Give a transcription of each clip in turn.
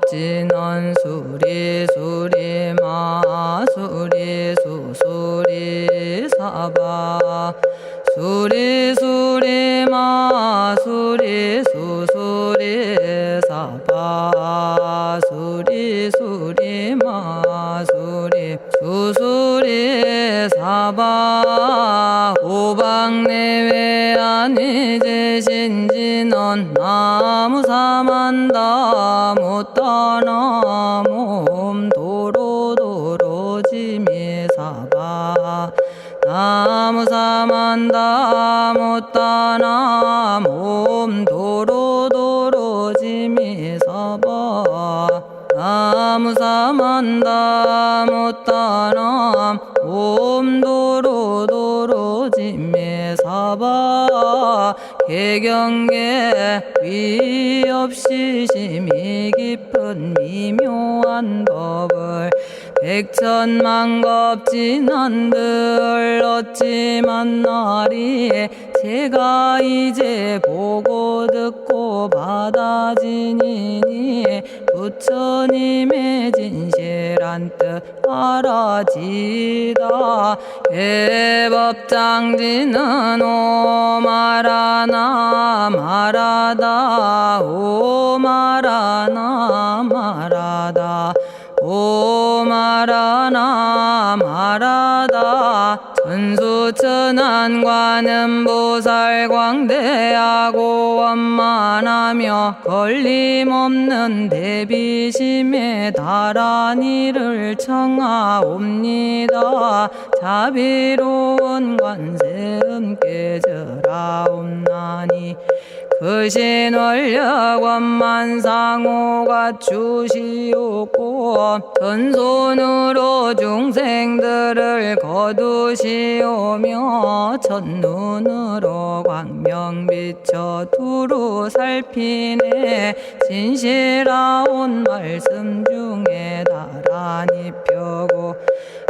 만겁진언 수리수리 마수리 수수리 사바 수리수리 마수리 수수리 사바 수리수리 마수리 수수리 사바 오방내외 아니제신진언 나무사만다 못다나 몸 도로도로지미사바 나무사만다 못다나 몸 도로도로지미사바 나무사만다 못다나 몸 도로도로지미사바 개경계 위없이 심히 깊은 미묘한 법을 백천만겁진언들 어찌 만나리 제가 이제 보고 듣고 받아지니니 부처님의 진실한 뜻 알아지다 해법장지는 오마라나 마라다 오마라나 마라다 오마라나 마라다 천수천안관음보살 광대하고 원만하며 걸림없는 대비심에 달한 이를 청하옵니다. 자비로운 관세음께 절하옵나니 그 신원력 원만상호가 주시옵고 전손으로 중생들을 거두시오며 첫눈으로 광명 비쳐 두루 살피네 진실하온 말씀 중에 나란히 펴고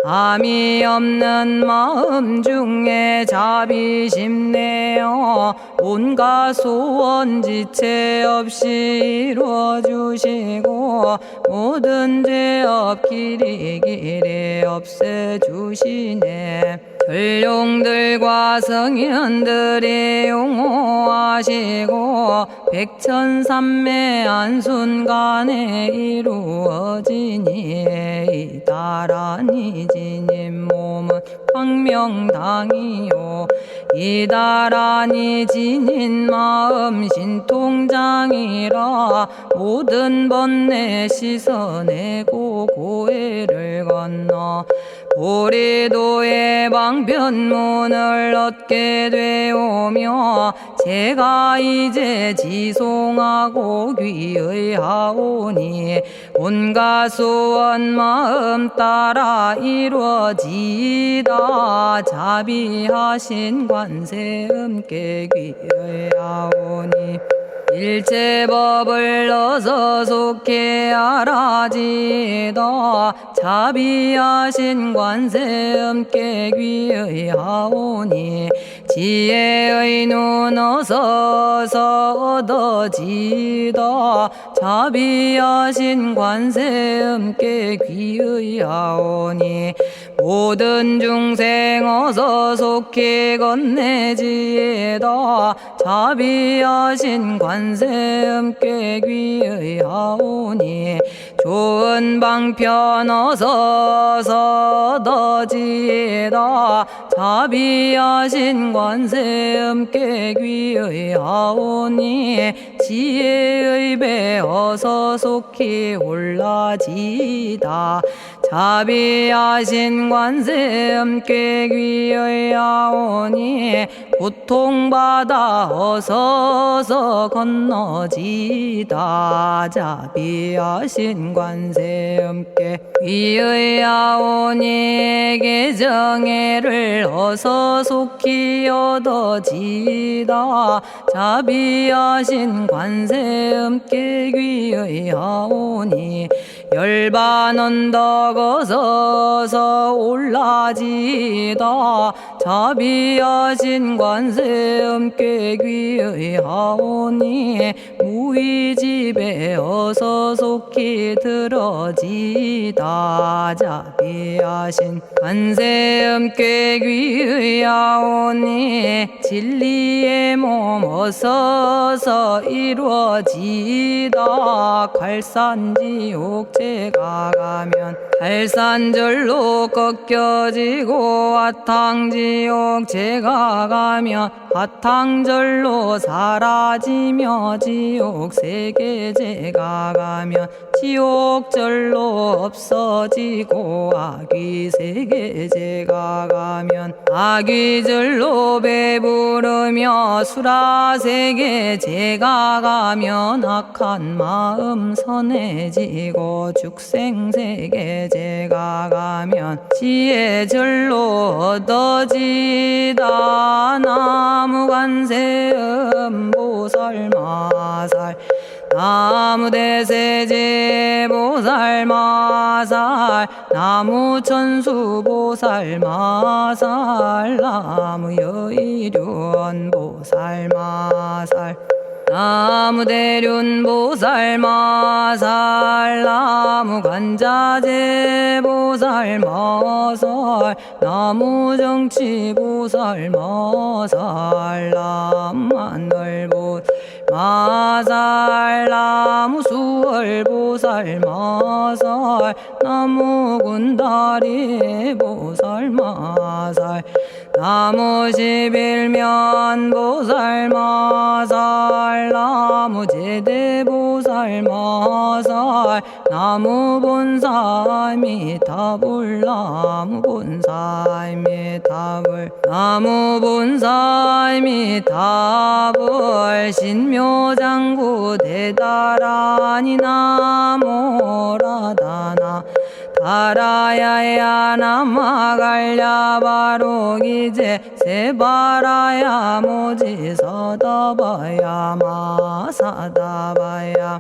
암이 없는 마음 중에 자비심 내어 온갖 소원 지체 없이 이루어주시고 모든 죄업 길이 없애주시네. 전룡들과 성현들이 용호하시고 백천삼매 한순간에 이루어지니 이다라니 지님 몸은 광명당이요 이다라니 지닌 마음 신통장이라 모든 번뇌 씻어내고 고해를 건너 보리도의 방편문을 얻게 되오며 제가 이제 지송하고 귀의하오니 온갖 소원 마음 따라 이루어지다 자비하신 관세음께 귀의하오니 일체법을 어서 속히 알아지다 자비하신 관세음께 귀의하오니 지혜의 눈 어서 얻어지다 자비하신 관세음께 귀의하오니 모든 중생 어서 속히 건네지다 자비하신 관세음께 귀의하오니 좋은 방편 어서 얻어지다 자비하신 관세음께 귀의하오니 지혜의 배 어서 속히 올라지다 자비하신 관세음께 귀의하오니 고통받아 어서서 건너지다 자비하신 관세음께 귀의하오니 개정애를 어서 속히 얻어지다 자비하신 관세음께 귀의하오니 열반 언덕 어서서 올라지다 자비하신 관세 음께 귀의하오니 무의집에 어서 속히 들어지다 자비하신 관세 음께 귀의하오니 진리의 몸 어서서 이루어지다 갈산지옥 제가 가면 갈산절로 꺾여지고 화탕지옥 제가 가면 화탕절로 사라지며 지옥세계 제가 가면 지옥절로 없어지고 아귀세계 제가 가면 아귀절로 배부르며 수라세계 제가 가면 악한 마음 선해지고 죽생세계 제가 가면 지혜절로 얻어지다 나무관세음 보살마살 나무대세제 보살마살 나무천수 보살마살 나무여의륜 보살마살 나무대륜 보살마살 나무관자재 보살마살 나무정치 보살마살 나무하늘 보살마살 나무수월 보살마살 나무군다리 보살마살 나무십일면 보살마살 나무제대 보살마살 나무본사미타불 나무본사미타불 나무본사미타불 신묘장구 대다라니 나모라다나 다라야야 나마갈야바로기제 세바라야 모지서다바야 마사다바야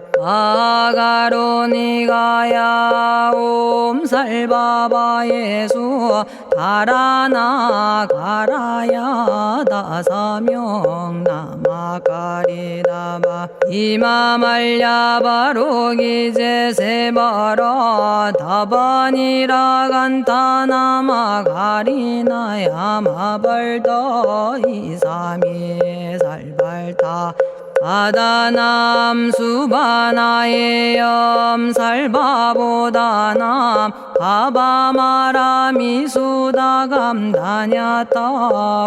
아가로니가야 옴살바바 예수 다라나 가라야 다사명 나마가리다바 이마말야바로기제 세바라 다바니라 간타나마 가리나야 마발더 이사미 살발타 아다남 수바나의 염살바보다남 바바마라미 수다감다냐타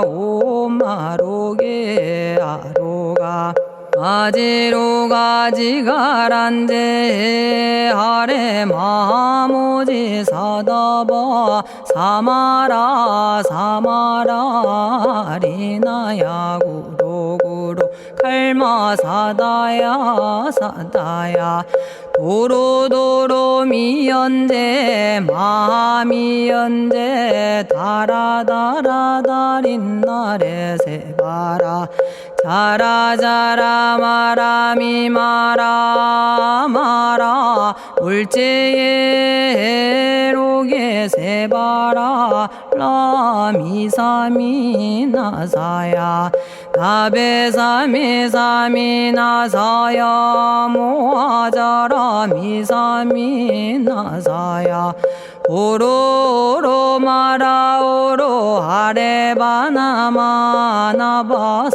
오마로게 아로가 아지로가지가란데 아래 마모지 사다바 사마라 사마라 리나야 구로구로 칼마 사다야 사다야 도로도로 미연제 마미연제 다라다라다린나레 세바라 자라자라 마라미 마라 마라 울제에 로게 세바라 라미사미 나사야 나베사미사미 나사야 모아자라 미사미 나사야 오로로 마라오로 아레바나마나바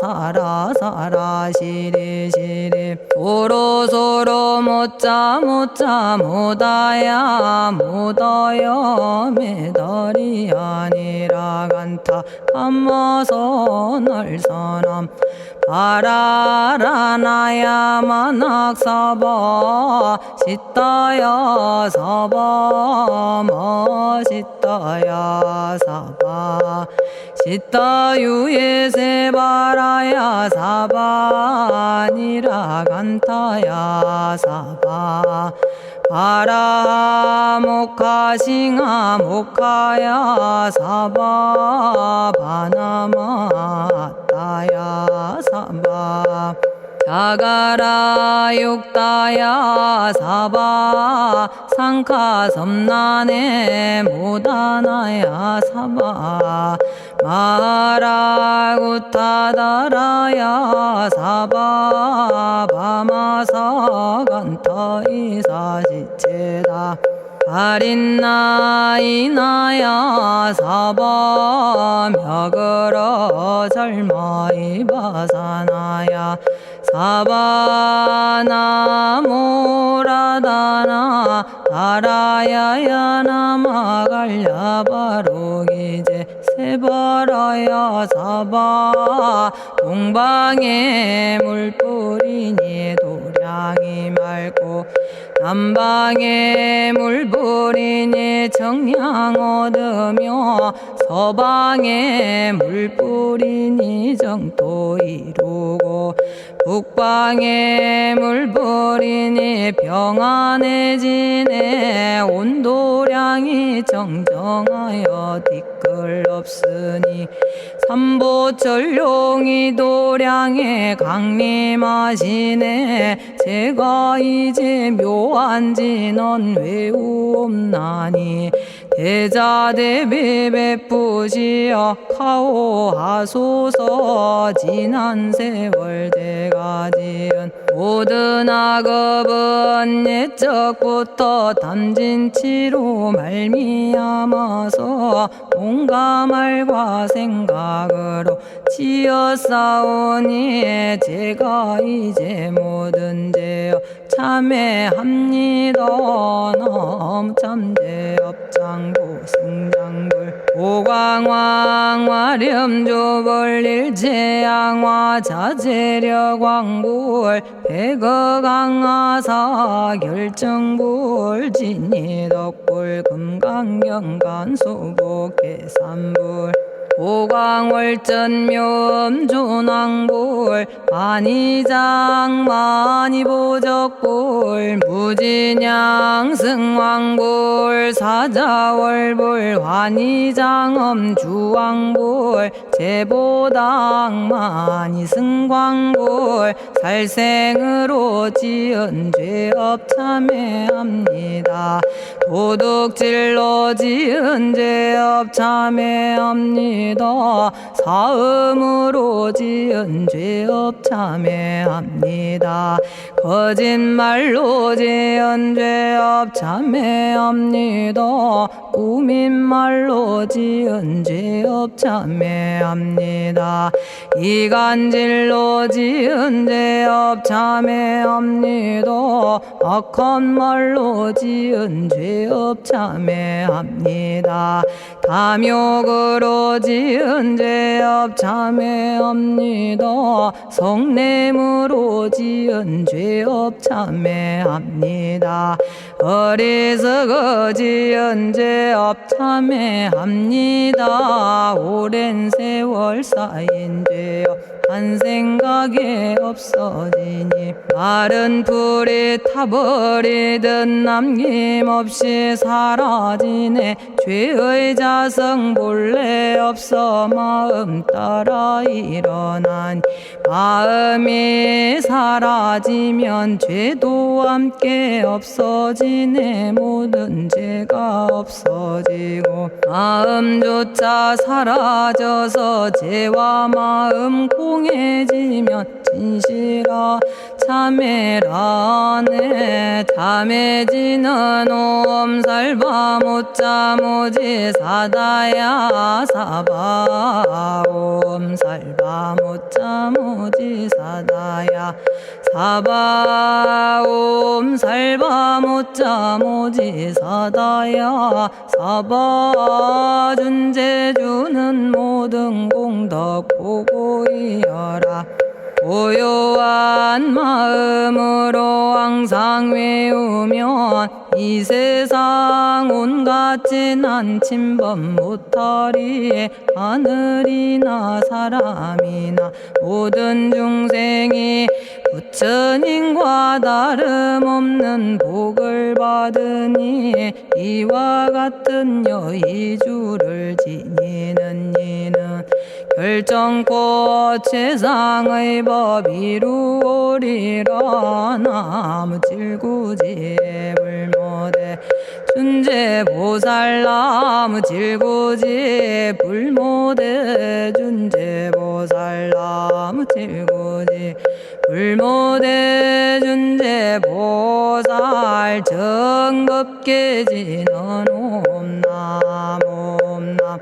사라사라 시리시리 오로소로 못자 못자 못다야 못어여 메달이 아니라 간타 감마서 날선함 바라라나야 만학사바 시타야 사바 마시타야 사바 시타유에 세바라야 사바니라 간타야 사바 바라 모카싱아 모카야 사바 바나마 따야 사바 자가라 육다야 사바 상카 섬난에 모다나야 사바 마하라 구타다라야 사바 바마사 간타 이사시체다 아린나이나야 사바 며그러 절마이 바사나야 사바나모라다나 아라야야 나마갈야바로기제 세바라야 사바 동방에 물뿌리니 도량이 맑고 남방에 물뿌리니 정량 얻으며 서방에 물뿌리니 정토 이루고 북방에 물뿌리니 평안해지네 온도량이 정정하여 뒤끌 없으니 삼보철룡이 도량에 강림하시네 제가 이제 묘한지 넌 외우옵나니 대자대비 베푸시어 카오하소서 지난 세월 제가 지은 모든 악업은 옛적부터 탐진치로 말미암아서 온갖 말과 생각으로 지었사오니 제가 이제 모든 죄여 참회합니다. 넘참제업장부 승장불 오광왕 화렴조벌 일제양화 자재력왕불 백어강하사 결정불 진이덕불 금강경간소복 계산불 오광월전묘음존왕불 만이장 만이보적불 무진양승왕불 사자월불 환희장엄주왕불 제보당 만이승광불 살생으로 지은 죄업 참회합니다. 도둑질로 지은 죄업 참회합니다. 사음으로 지은 죄업 참회합니다. 거짓말로 지은 죄업 참회합니다. 꾸민말로 지은 죄업 참회합니다. 이간질로 지은 죄업 참회합니다. 악한 말로 지은 죄업 참회합니다. 탐욕으로 지은 죄업 참회합니다. 성냄으로 지은 죄업 참회합니다. 어리석어 지은 죄업 참회합니다. 오랜 세월 쌓인 죄업 한 생각에 없어지니 마른 풀이 타버리듯 남김없이 사라지네. 죄의 자성 본래 없어 마음 따라 일어나니 마음이 사라지면 죄도 함께 없어지네. 모든 죄가 없어지고 마음조차 사라져서 죄와 마음 공해지면 진실아 참회라네. 참해지는 옴살바 못자모지 사다야 사바 옴살바 못자모지 사다야 사바 옴살바 못자모지 사다야 사바 준재주는 모든 공덕 보고이여라. 고요한 마음으로 항상 외우면 이 세상 온갖 진한 침범 못하리. 하늘이나 사람이나 모든 중생이 부처님과 다름없는 복을 받으니 이와 같은 여의주를 지니는 이는 결정코 최상의 법 이루오리라. 나무질구지 불모대 준재보살. 나무질구지 불모대 준재보살. 나무질구지 불모대 준재보살. 정법계지는 옴남 옴남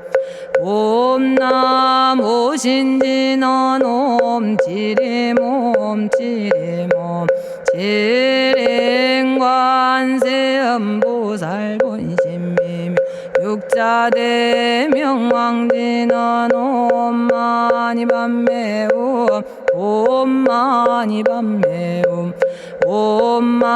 옴남 오신지는 옴지리몸 지리몸 지랭관세음보살 본심미묘 육자대명왕지는 옴마니밤매옴 옴마니밤매옴 옴마니밤매옴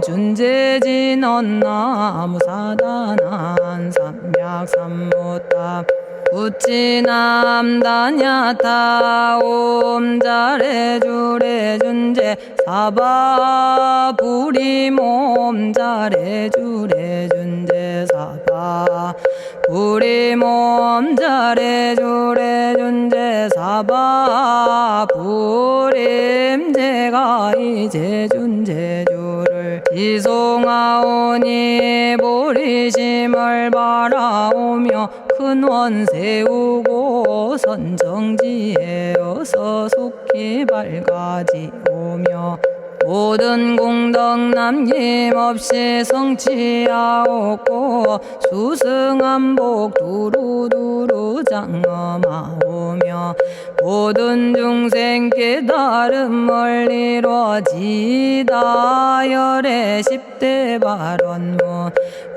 준재진언 나무사단한 삼약삼무타 우치남다냐타 옴자레주레 준재 사바 부리몸 자레주레 준재 사바 부리몸 자레주레 준재 사바 부림. 제가 이제 준재주를 지송하오니 보리심을 바라오며 큰원 세우고 선정지에 어서 속히 밝아지오며 모든 공덕 남김없이 성취하옵고 수승한복 두루두루 장엄하오며 모든 중생 깨달음을 이루어지다. 열의 10대 발원문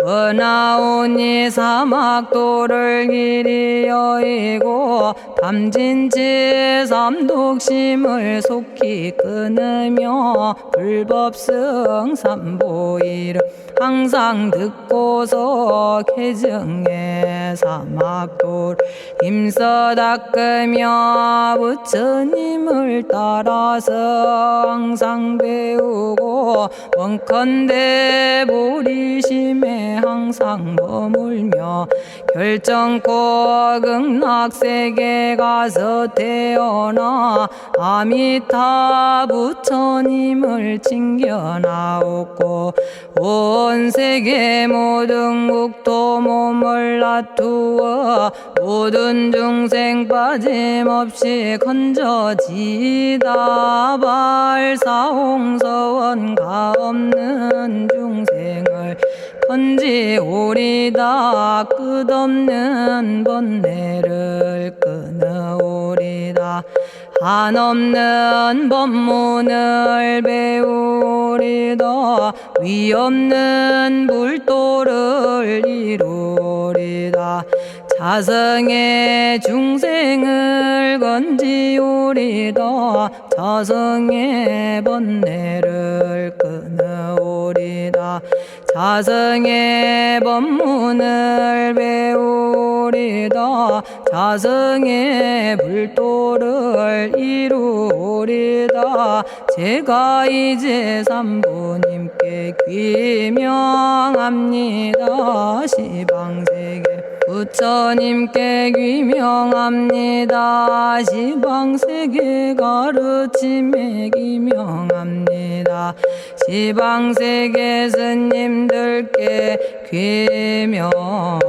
원하오니 사막도를 길이 여의고 탐진치 삼독심을 속히 끊으며 불법승 삼보이를 항상 듣고서 개정해 사막도를 힘써 닦으며 부처님을 따라서 항상 배우고 원컨대 보리심에 항상 머물며 결정코 극락세계 가서 태어나 아미타 부처님을 챙겨나오고 온 세계 모든 국토 몸을 놔두어 모든 중생 빠짐없이 건져지다. 발사홍서원가 없는 중생을 건지오리다. 끝없는 번뇌를 끊어오리다. 한없는 법문을 배우리다. 위없는 불도를 이루리다. 자성의 중생을 건지오리다. 자성의 번뇌를 끊어오리다. 자성의 법문을 배우리다. 자성의 불도를 이루리다. 제가 이제 삼부님께 귀명합니다. 시방세계 부처님께 귀명합니다. 시방세계 가르침에 귀명합니다. 시방세계 스님들께 귀명합니다.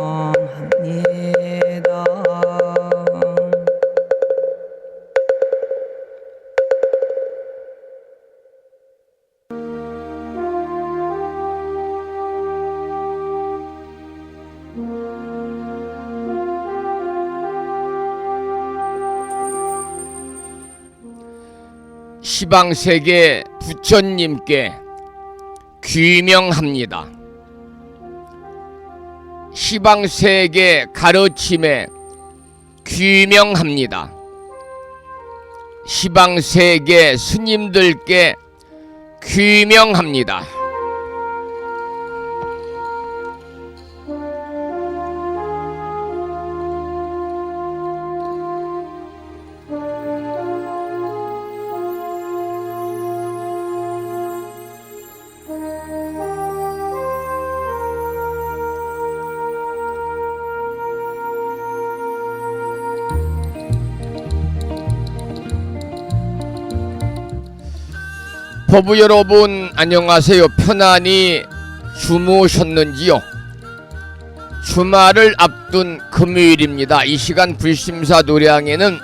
시방세계 부처님께 귀명합니다. 시방세계 가르침에 귀명합니다. 시방세계 스님들께 귀명합니다. 법부 여러분 안녕하세요. 편안히 주무셨는지요? 주말을 앞둔 금요일입니다. 이 시간 불심사 노량에는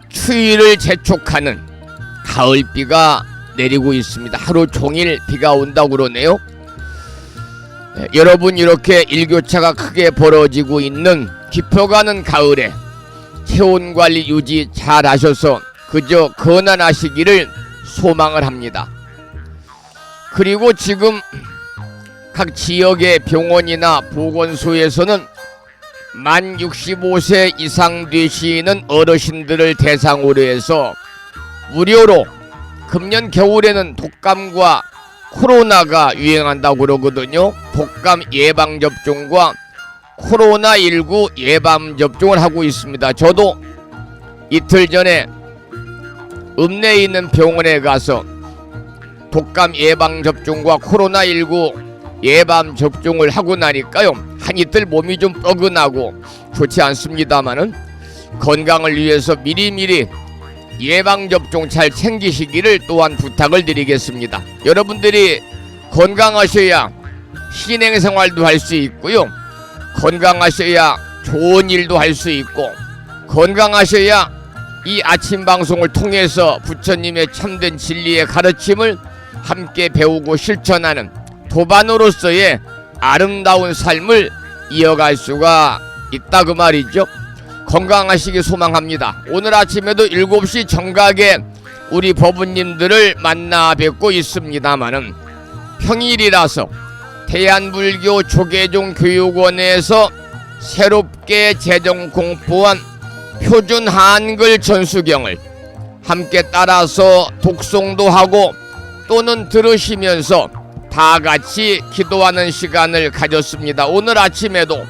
추위를 재촉하는 가을비가 내리고 있습니다. 하루 종일 비가 온다고 그러네요. 여러분, 이렇게 일교차가 크게 벌어지고 있는 깊어가는 가을에 체온관리 유지 잘 하셔서 그저 건안하시기를 소망을 합니다. 그리고 지금 각 지역의 병원이나 보건소에서는 만 65세 이상 되시는 어르신들을 대상으로 해서 무료로 금년 겨울에는 독감과 코로나가 유행한다고 그러거든요. 독감 예방접종과 코로나19 예방접종을 하고 있습니다. 저도 이틀 전에 읍내에 있는 병원에 가서 독감 예방접종과 코로나19 예방접종을 하고 나니까요, 한 이틀 몸이 좀 뻐근하고 좋지 않습니다만은 건강을 위해서 미리미리 예방접종 잘 챙기시기를 또한 부탁을 드리겠습니다. 여러분들이 건강하셔야 신행생활도 할 수 있고요, 건강하셔야 좋은 일도 할 수 있고, 건강하셔야 이 아침 방송을 통해서 부처님의 참된 진리의 가르침을 함께 배우고 실천하는 도반으로서의 아름다운 삶을 이어갈 수가 있다, 그 말이죠. 건강하시기 소망합니다. 오늘 아침에도 7시 정각에 우리 법부님들을 만나 뵙고 있습니다마는 평일이라서 대한불교 조계종 교육원에서 새롭게 제정 공포한 표준 한글 전수경을 함께 따라서 독송도 하고 또는 들으시면서 다 같이 기도하는 시간을 가졌습니다. 오늘 아침에도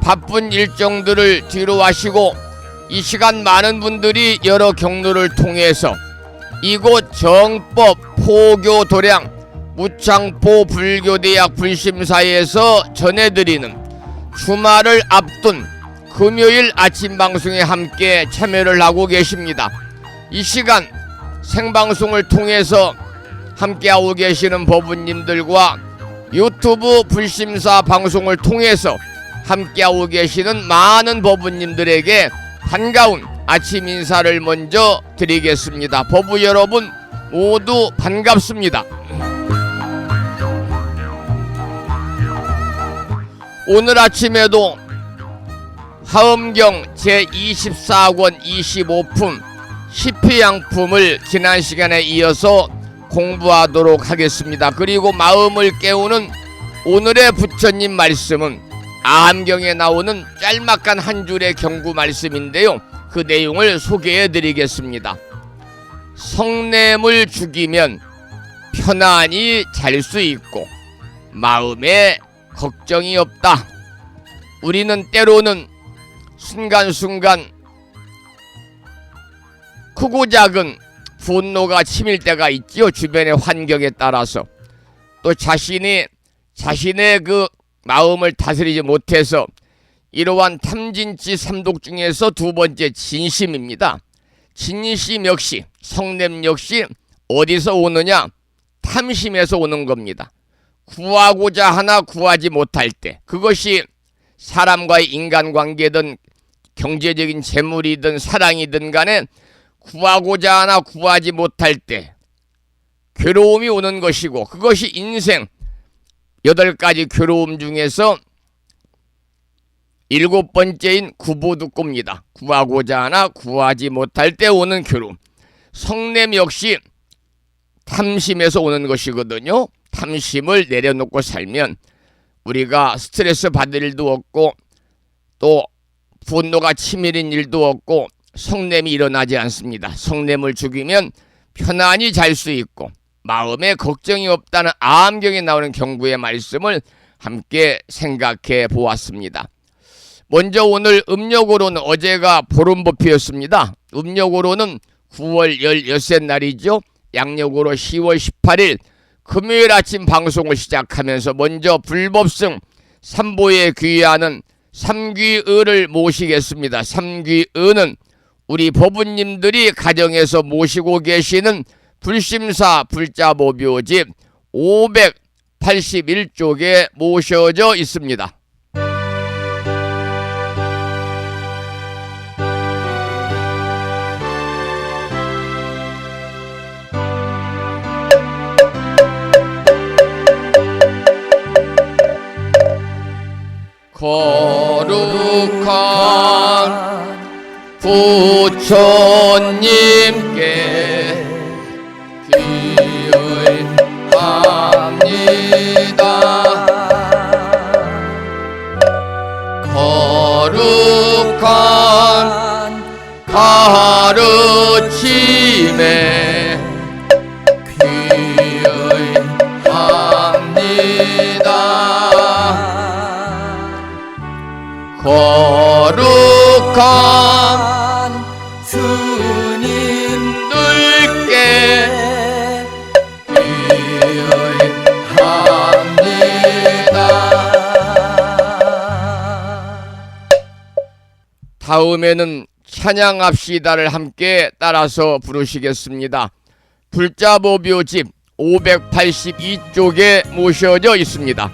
바쁜 일정들을 뒤로 하시고 이 시간 많은 분들이 여러 경로를 통해서 이곳 정법 포교 도량 무창포 불교대학 불심사에서 전해드리는 주말을 앞둔 금요일 아침 방송에 함께 참여를 하고 계십니다. 이 시간 생방송을 통해서 함께하고 계시는 법부님들과 유튜브 불심사 방송을 통해서 함께하고 계시는 많은 법부님들에게 반가운 아침 인사를 먼저 드리겠습니다. 법부 여러분 모두 반갑습니다. 오늘 아침에도 하엄경 제24권 25품 시피양품을 지난 시간에 이어서 공부하도록 하겠습니다. 그리고 마음을 깨우는 오늘의 부처님 말씀은 아함경에 나오는 짤막한 한 줄의 경구 말씀인데요, 그 내용을 소개해 드리겠습니다. 성냄을 죽이면 편안히 잘 수 있고 마음에 걱정이 없다. 우리는 때로는 순간순간 크고 작은 분노가 치밀 때가 있지요. 주변의 환경에 따라서 또 자신의 그 마음을 다스리지 못해서 이러한 탐진치 삼독 중에서 두 번째 진심입니다. 진심 역시, 성냄 역시 어디서 오느냐? 탐심에서 오는 겁니다. 구하고자 하나 구하지 못할 때, 그것이 사람과의 인간관계든 경제적인 재물이든 사랑이든 간에 구하고자 하나 구하지 못할 때 괴로움이 오는 것이고, 그것이 인생 8가지 괴로움 중에서 7번째인 구보득고입니다. 구하고자 하나 구하지 못할 때 오는 괴로움. 성냄 역시 탐심에서 오는 것이거든요. 탐심을 내려놓고 살면 우리가 스트레스 받을 일도 없고 또 분노가 치밀인 일도 없고 성냄이 일어나지 않습니다. 성냄을 죽이면 편안히 잘 수 있고 마음에 걱정이 없다는 아함경에 나오는 경구의 말씀을 함께 생각해 보았습니다. 먼저 오늘 음력으로는 어제가 보름보피였습니다. 음력으로는 9월 16째 날이죠. 양력으로 10월 18일 금요일 아침 방송을 시작하면서 먼저 불법승 삼보에 귀의하는 삼귀의를 모시겠습니다. 삼귀의는 우리 법부님들이 가정에서 모시고 계시는 불심사 불자보묘집 581쪽에 모셔져 있습니다. 거룩한 부처님께 기의합니다. 거룩한 가르침에 기의합니다. 거룩한 스님들께 기의합니다. 다음에는 찬양합시다를 함께 따라서 부르시겠습니다. 불자보묘집 582쪽에 모셔져 있습니다.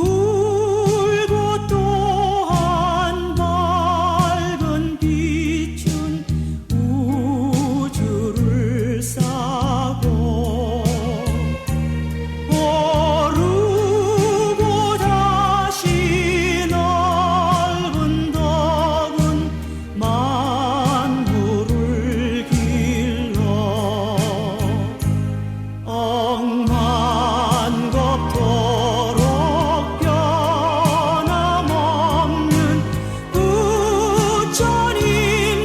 둥글고 또한 밝은 빛은 우주를 싸고 오르고 다시 넓은 덕은 만물을 길러 억만겁도록 변함없는 부처님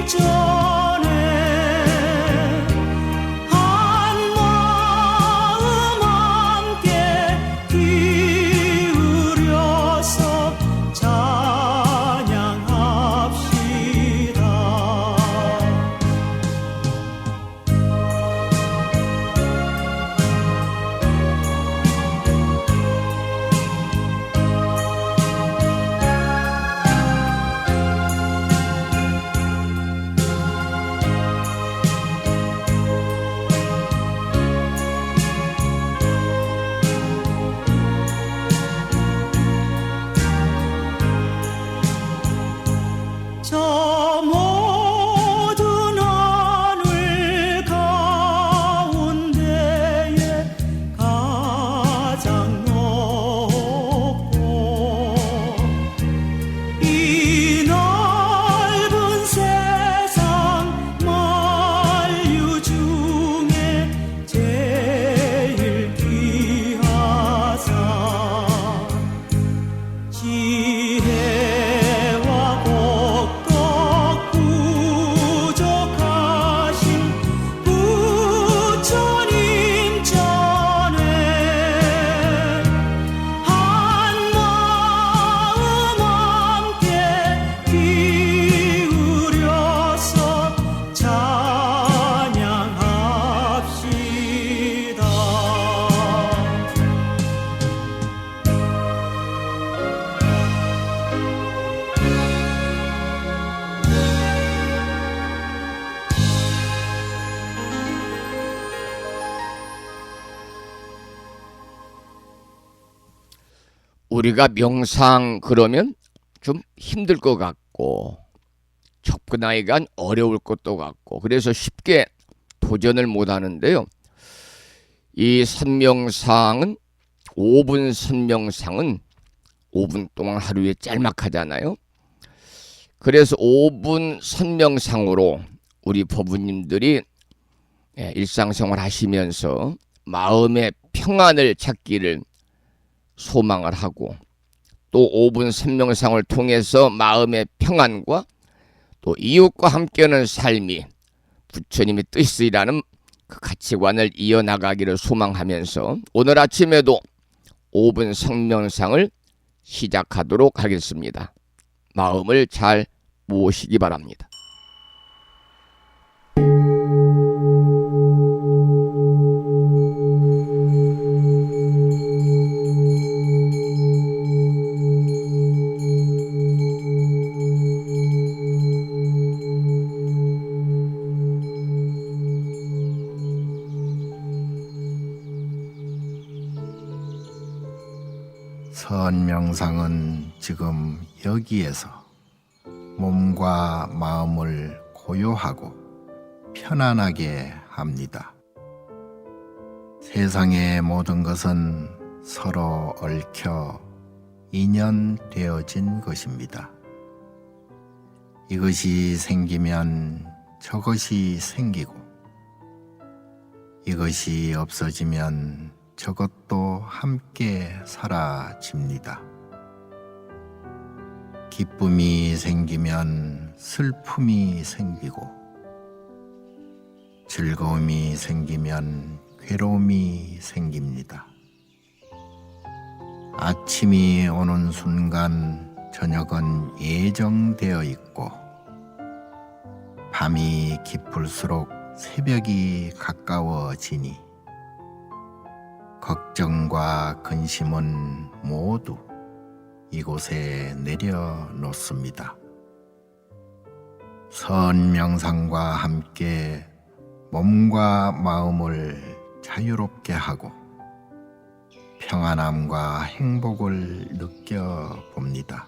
전에 한마음 함께 기울여서 찬양합시다. 저 모든 하늘 가운데에 가장 높고 이 넓은 세상 만유 중에 제일 귀하사 지혜와 복덕 부족하신 부처님 전에 한마음 함께 기울여서 찬양합시다. 우리가 명상 그러면 좀 힘들 것 같고 접근하기가 어려울 것도 같고 그래서 쉽게 도전을 못 하는데요. 이 선명상은 5분 선명상은 5분 동안 하루에 짤막하잖아요. 그래서 5분 선명상으로 우리 법부님들이 일상생활 하시면서 마음의 평안을 찾기를 소망을 하고 또 5분 선명상을 통해서 마음의 평안과 또 이웃과 함께하는 삶이 부처님의 뜻이라는 그 가치관을 이어나가기를 소망하면서 오늘 아침에도 5분 성명상을 시작하도록 하겠습니다. 마음을 잘 모시기 바랍니다. 선명상은 지금 여기에서 몸과 마음을 고요하고 편안하게 합니다. 세상의 모든 것은 서로 얽혀 인연되어진 것입니다. 이것이 생기면 저것이 생기고, 이것이 없어지면 저것도 함께 사라집니다. 기쁨이 생기면 슬픔이 생기고, 즐거움이 생기면 괴로움이 생깁니다. 아침이 오는 순간 저녁은 예정되어 있고, 밤이 깊을수록 새벽이 가까워지니 걱정과 근심은 모두 이곳에 내려놓습니다. 선명상과 함께 몸과 마음을 자유롭게 하고 평안함과 행복을 느껴봅니다.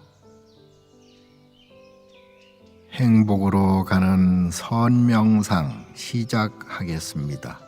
행복으로 가는 선명상 시작하겠습니다.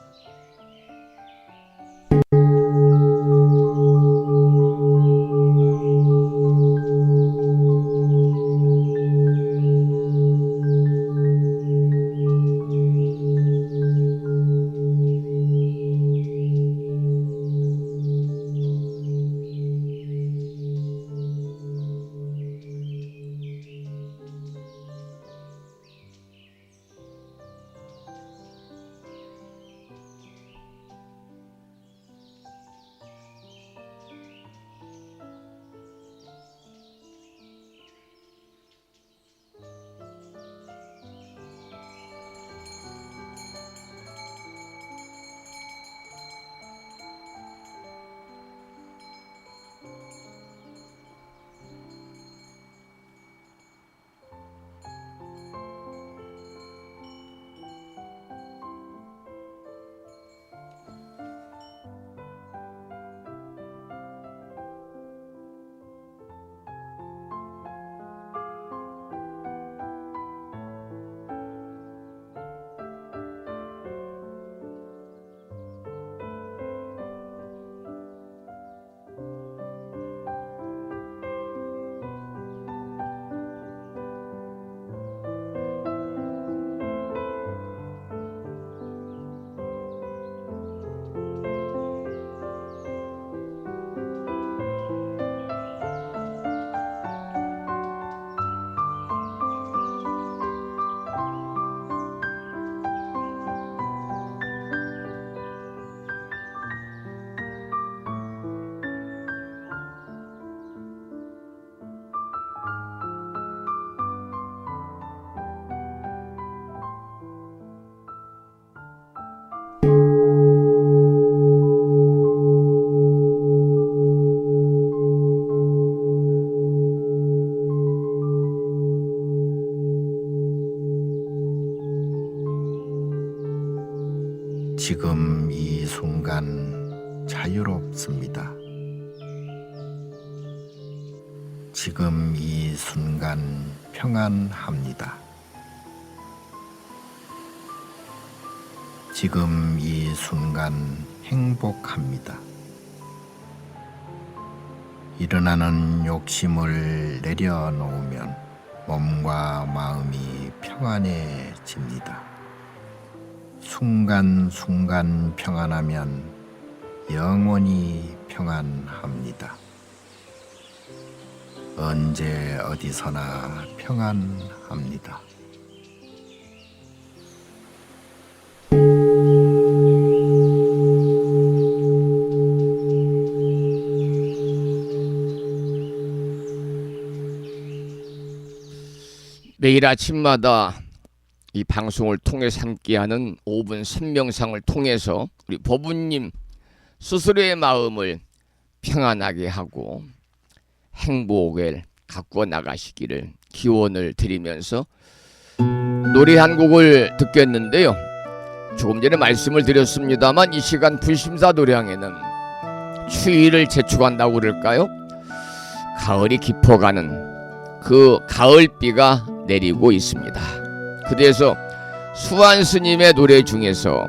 지금 이 순간 자유롭습니다. 지금 이 순간 평안합니다. 지금 이 순간 행복합니다. 일어나는 욕심을 내려놓으면 몸과 마음이 평안해집니다. 순간순간 평안하면 영원히 평안합니다. 언제 어디서나 평안합니다. 매일 아침마다 이 방송을 통해서 함께하는 5분 선명상을 통해서 우리 법우님 스스로의 마음을 평안하게 하고 행복을 가꾸어 나가시기를 기원을 드리면서 노래 한 곡을 듣겠는데요. 조금 전에 말씀을 드렸습니다만 이 시간 불심사 노량에는 추위를 재촉한다고 그럴까요? 가을이 깊어가는 그 가을비가 내리고 있습니다. 그래서 수완 스님의 노래 중에서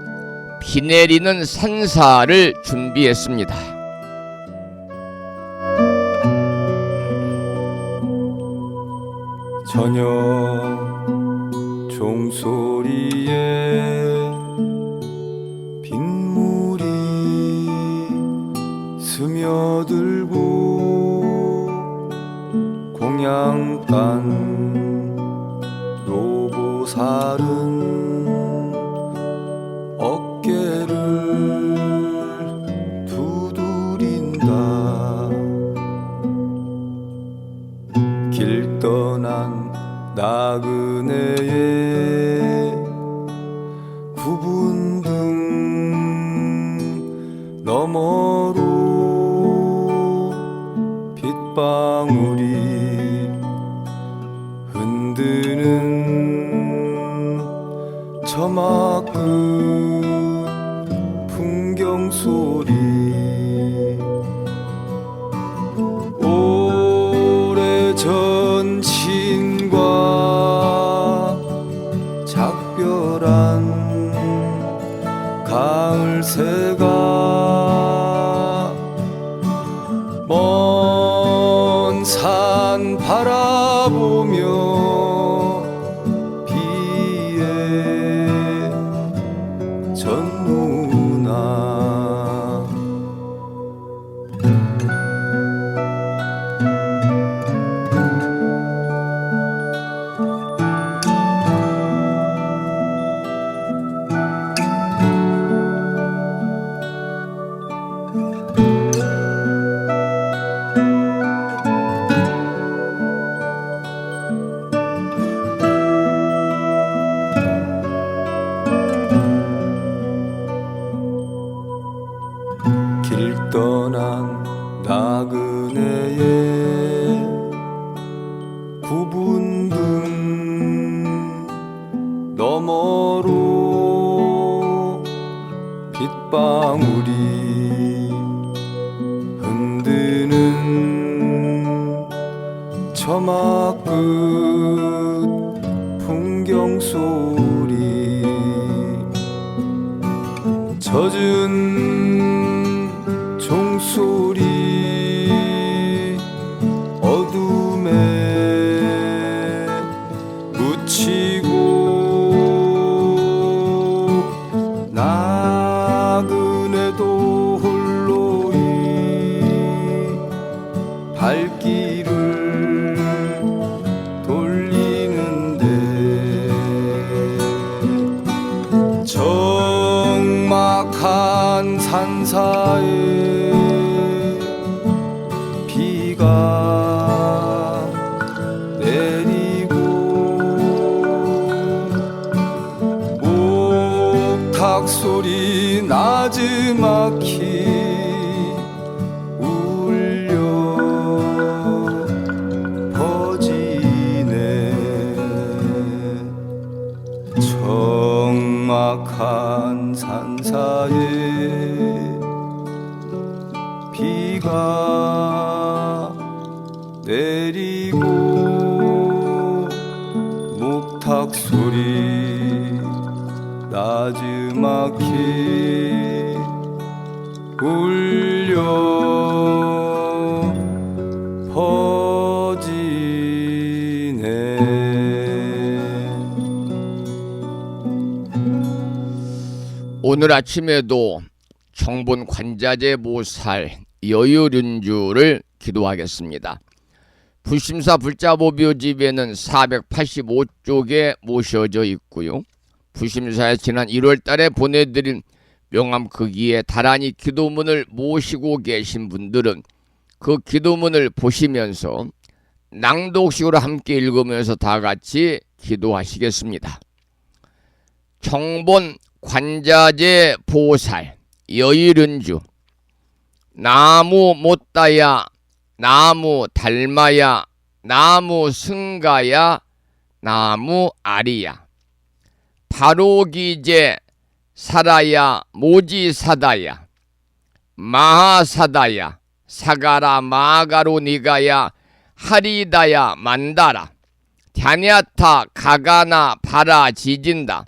비 내리는 산사를 준비했습니다. 저녁 종소리에 빗물이 스며들고 공양간 노보살은 어깨를 두드린다. 길 떠난 나그네의 굽은 등 너머로 빗방울이 흔드는 저마 끝 풍경 소리 오래전 친과 작별한 가을새가 먼 산 바라보며 비에 젖누나 길 떠난 나그네의 굽은 등 너머로 빗방울이 흔드는 저마 끝 풍경 소리 젖은 종소리 어둠에 묻히고 나그네도 홀로이 발길을 돌리는데 적막한 산사에 비가 내리고 목탁 소리 나지막히 울려 퍼지네. 적막한 산사에 비가 내리고 목탁 소리 나지막히 울려 퍼지네. 오늘 아침에도 정본 관자재 모살 여유륜주를 기도하겠습니다. 불심사 불자보묘집에는 485쪽에 모셔져 있고요. 불심사에 지난 1월 달에 보내드린 명암 거기에 다란이 기도문을 모시고 계신 분들은 그 기도문을 보시면서 낭독식으로 함께 읽으면서 다 같이 기도하시겠습니다. 정본 관자재 보살 여일은주 나무 못다야 나무 달마야 나무 승가야 나무 아리야 바로기제 사라야 모지사다야 마하사다야 사가라 마가로 니가야 하리다야 만다라 갸냐타 가가나 바라 지진다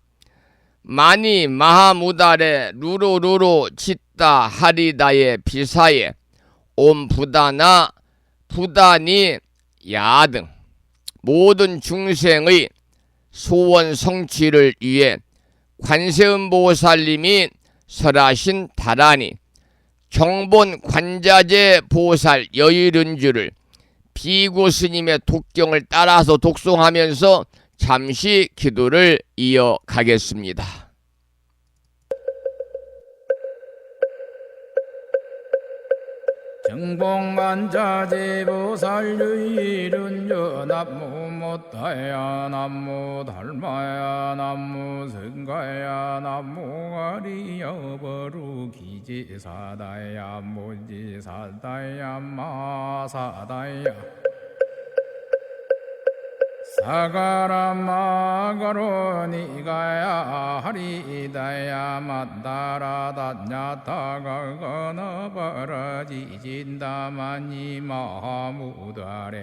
마니 마하무다레 루로루로 짓다 하리다의 비사에 옴 부다나 부다니 야 등 모든 중생의 소원 성취를 위해 관세음보살님이 설하신 다라니 정본 관자재 보살 여일은주를 비구스님의 독경을 따라서 독송하면서 잠시 기도를 이어가겠습니다. 정봉관자재보살 유일은주 남무 못다야 남무 달마야 남무 승가야 남무 아리여 버루기지사다야 모지사다야 마사다야 사가라 마가로 니가야 하리다야 만다라 다냐타가 거나바라지진다 마니 마하무다레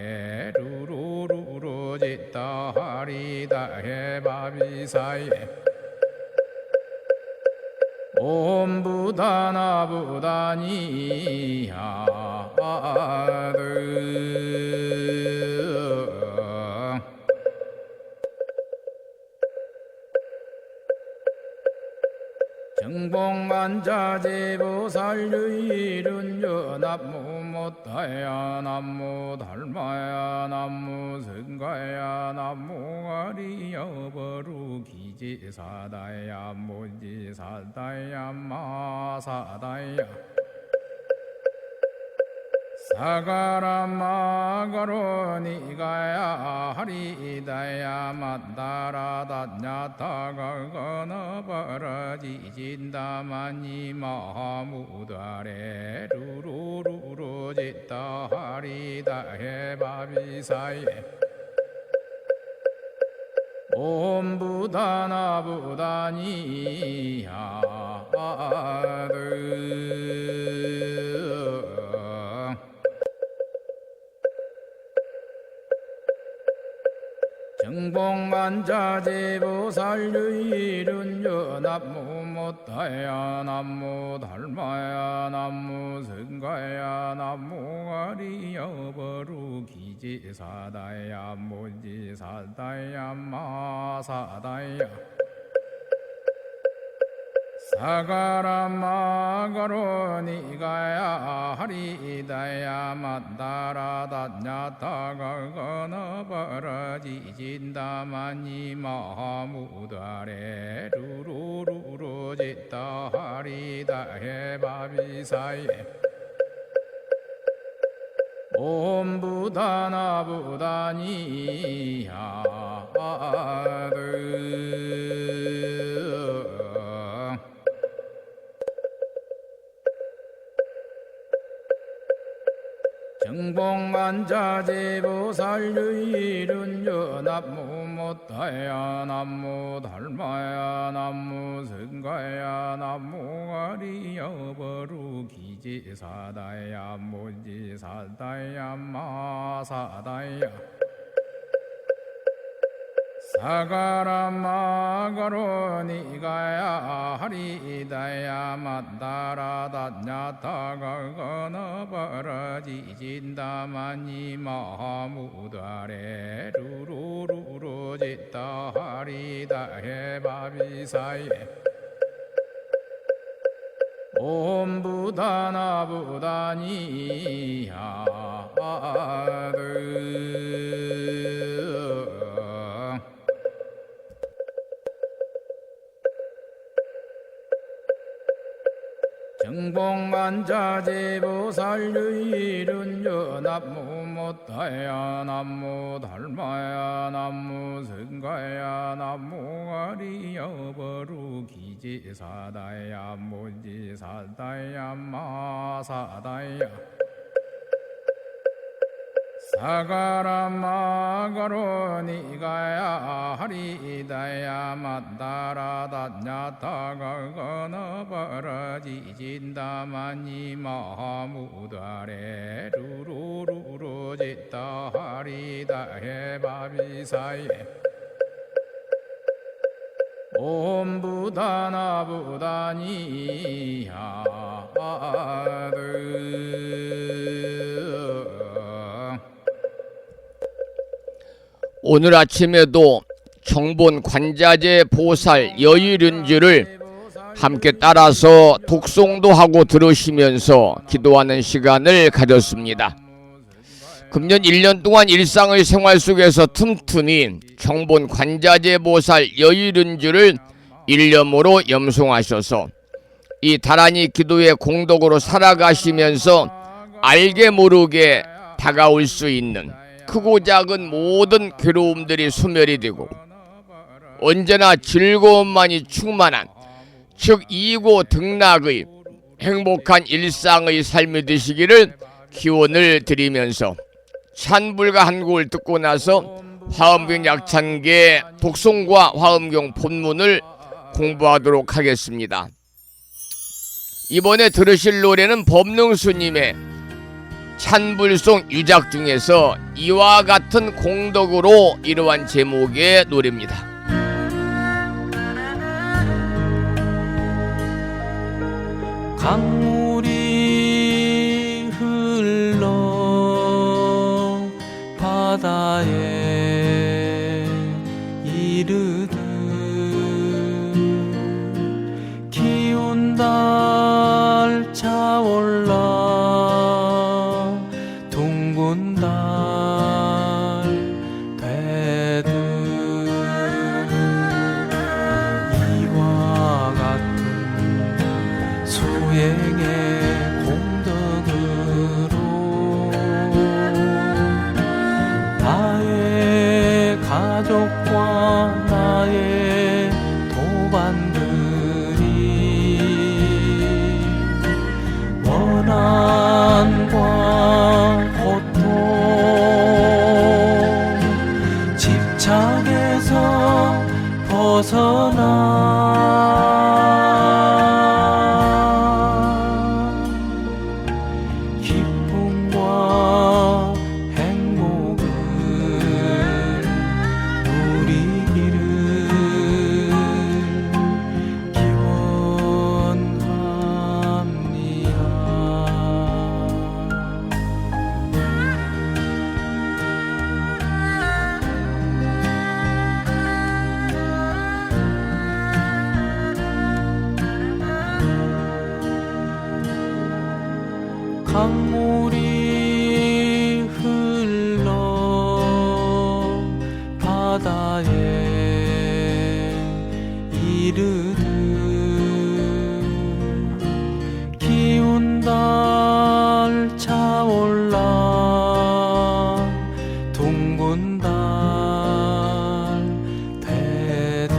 루루루루 짓다 하리다 해바비사예 옴 부다나 부다니야 정봉관자재보살 유일은주 남무 못다야 남무 달마야 남무 승가야 남무 아리여 버루기지사다야 모지사다야 마사다야 사가라 마가로 니가야 하리다야 만다라 다냐타가 거나바라지진다 마니 마하무다레 루루루루 짓다 하리다 해바비사예 옴 부다나 부다니야 정봉관자재보살 유일은주 남무 못다야 남무 달마야 남무 승가야 남무 아리여 버루기지사다야 모지사다야 마사다야 사가라 마가로 니가야 하리다야 만다라 다냐타가 거나바라지진다 마니 마하무다레 루루루루 짓다 하리다 해바비사예 옴 부다나 부다니야 정봉관자재보살 유일은주 남무 못다야 남무 달마야 남무 승가야 남무 아리여 버루기지사다야 모지사다야 마사다야 사가라 마가로 니가야 하리다야 만다라 다냐타가 거나바라지진다 마니 마하무다레 루루루루 짓다 하리다 해바비사예 옴 부다나 부다니야 정봉관자재보살 유일은주 남무 못하야 남무 달마야 남무 성가야 남무 가리여 버루 기지사다야 무지사다야 마사다야 사가라마가로 니가야 하리다야 만다라다냐타가거나 바라지진다마니 마무다레 루루루루지다 하리다 해바비사예 옴부다나부다니야 오늘 아침에도 정본 관자재 보살 여의륜주를 함께 따라서 독송도 하고 들으시면서 기도하는 시간을 가졌습니다. 금년 1년 동안 일상의 생활 속에서 틈틈이 정본 관자재 보살 여의륜주를 일념으로 염송하셔서 이 다란이 기도의 공덕으로 살아가시면서 알게 모르게 다가올 수 있는 크고 작은 모든 괴로움들이 소멸이 되고 언제나 즐거움만이 충만한 즉 이고 등락의 행복한 일상의 삶이 되시기를 기원을 드리면서 찬불가 한 곡을 듣고 나서 화엄경 약찬계 독송과 화엄경 본문을 공부하도록 하겠습니다. 이번에 들으실 노래는 법능스님의 찬불송 유작 중에서 이와 같은 공덕으로 이러한 제목의 노래입니다. 강물이 흘러 바다에 이르듯 기운 달 차올라 둥근 달 되듯 이와 같은 소행의 공덕으로 나의 가족과 나의 도반들이 원한과 고통 집착에서 벗어나 기쁨과 행복을 누리기를 강물이 흘러 바다에 이르듯 기운 달 차올라 둥근 달 되듯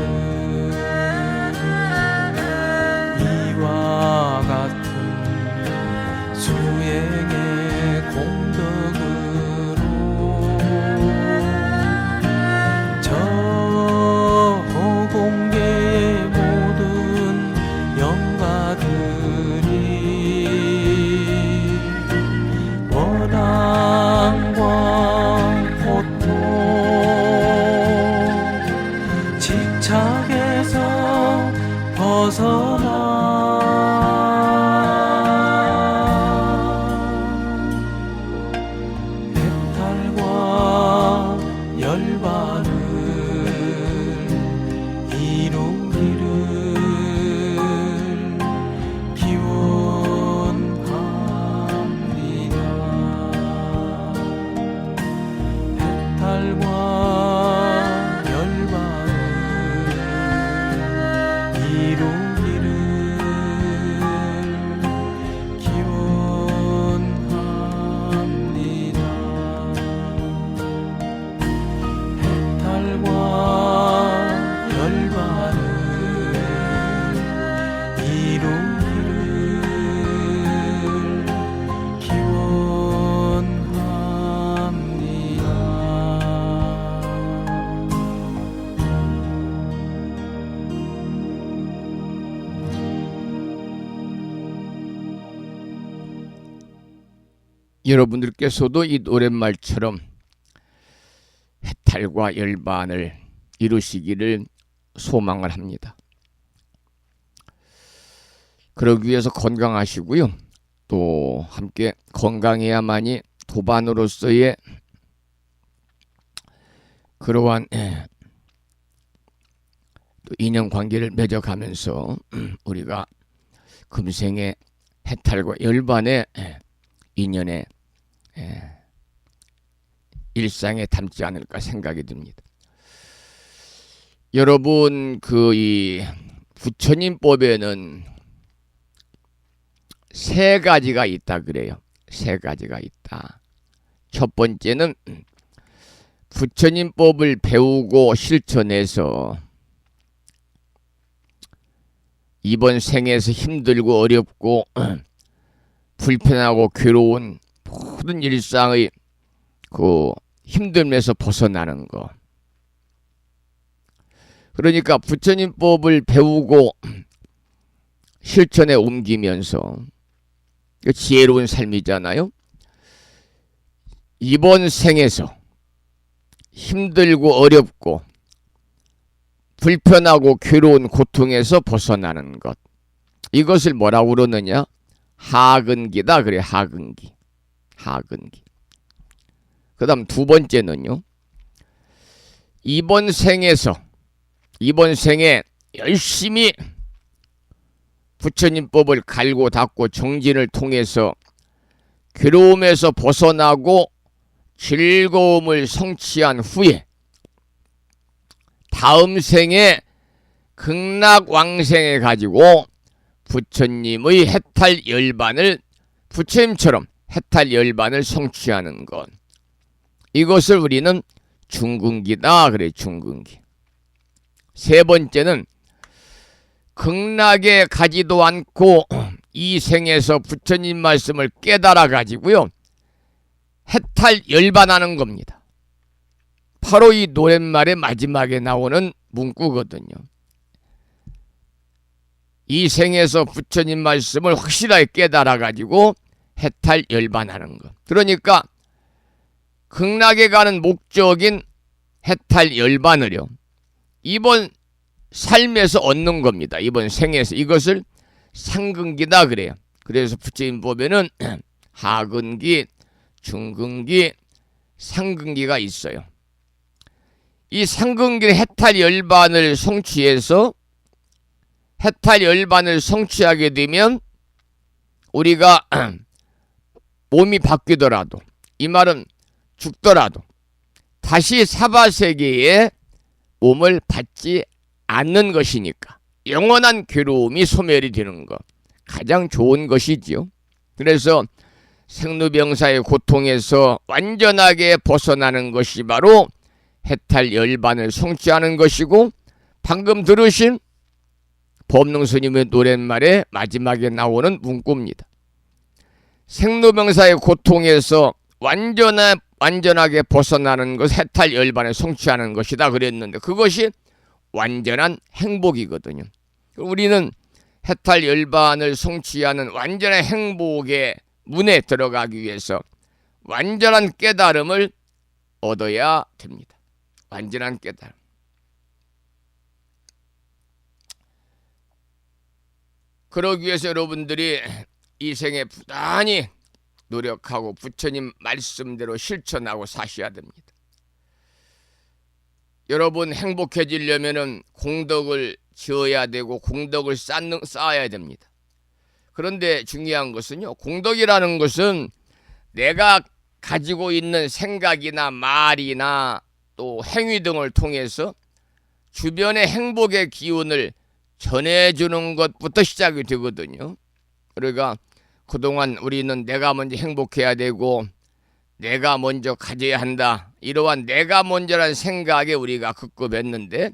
이와 같은 수행의 공덕으로 저 공계의 모든 여러분들께서도 이 노랫말처럼 해탈과 열반을 이루시기를 소망을 합니다. 그러기 위해서 건강하시고요. 또 함께 건강해야만이 도반으로서의 그러한 또 인연관계를 맺어가면서 우리가 금생의 해탈과 열반의 인연의 일상에 담지 않을까 생각이 듭니다. 여러분 이 부처님법에는 세 가지가 있다 그래요. 세 가지가 있다. 첫 번째는 부처님법을 배우고 실천해서 이번 생에서 힘들고 어렵고 불편하고 괴로운 모든 일상의 그 힘듦에서 벗어나는 거. 그러니까 부처님법을 배우고 실천에 옮기면서 지혜로운 삶이잖아요. 이번 생에서 힘들고 어렵고 불편하고 괴로운 고통에서 벗어나는 것. 이것을 뭐라고 그러느냐? 하근기다 그래. 하근기. 하근기. 그 다음 두 번째는요. 이번 생에 열심히 부처님법을 갈고 닦고 정진을 통해서 괴로움에서 벗어나고 즐거움을 성취한 후에 다음 생에 극락왕생해 가지고 부처님의 해탈열반을 부처님처럼 해탈열반을 성취하는 것. 이것을 우리는 중근기다 그래. 중근기. 세 번째는 극락에 가지도 않고 이 생에서 부처님 말씀을 깨달아 가지고요 해탈열반하는 겁니다. 바로 이 노랫말의 마지막에 나오는 문구거든요. 이 생에서 부처님 말씀을 확실하게 깨달아 가지고 해탈열반하는 것. 그러니까 극락에 가는 목적인 해탈열반을요 이번 삶에서 얻는 겁니다. 이번 생에서. 이것을 상근기다 그래요. 그래서 부처님법에는 하근기, 중근기, 상근기가 있어요. 이 상근기 해탈열반을 성취해서 해탈열반을 성취하게 되면 우리가 몸이 바뀌더라도, 이 말은 죽더라도 다시 사바세계에 몸을 받지 않는 것이니까 영원한 괴로움이 소멸이 되는 것, 가장 좋은 것이지요. 그래서 생로병사의 고통에서 완전하게 벗어나는 것이 바로 해탈열반을 성취하는 것이고, 방금 들으신 법능스님의 노랫말의 마지막에 나오는 문구입니다. 생로병사의 고통에서 완전하게 벗어나는 것, 해탈열반을 성취하는 것이다 그랬는데 그것이 완전한 행복이거든요. 우리는 해탈열반을 성취하는 완전한 행복의 문에 들어가기 위해서 완전한 깨달음을 얻어야 됩니다. 완전한 깨달음. 그러기 위해서 여러분들이 이 생에 부단히 노력하고 부처님 말씀대로 실천하고 사셔야 됩니다. 여러분 행복해지려면 공덕을 지어야 되고 공덕을 쌓아야 됩니다. 그런데 중요한 것은요, 공덕이라는 것은 내가 가지고 있는 생각이나 말이나 또 행위 등을 통해서 주변의 행복의 기운을 전해주는 것부터 시작이 되거든요. 그러니까 그동안 우리는 내가 먼저 행복해야 되고 내가 먼저 가져야 한다, 이러한 내가 먼저라는 생각에 우리가 급급했는데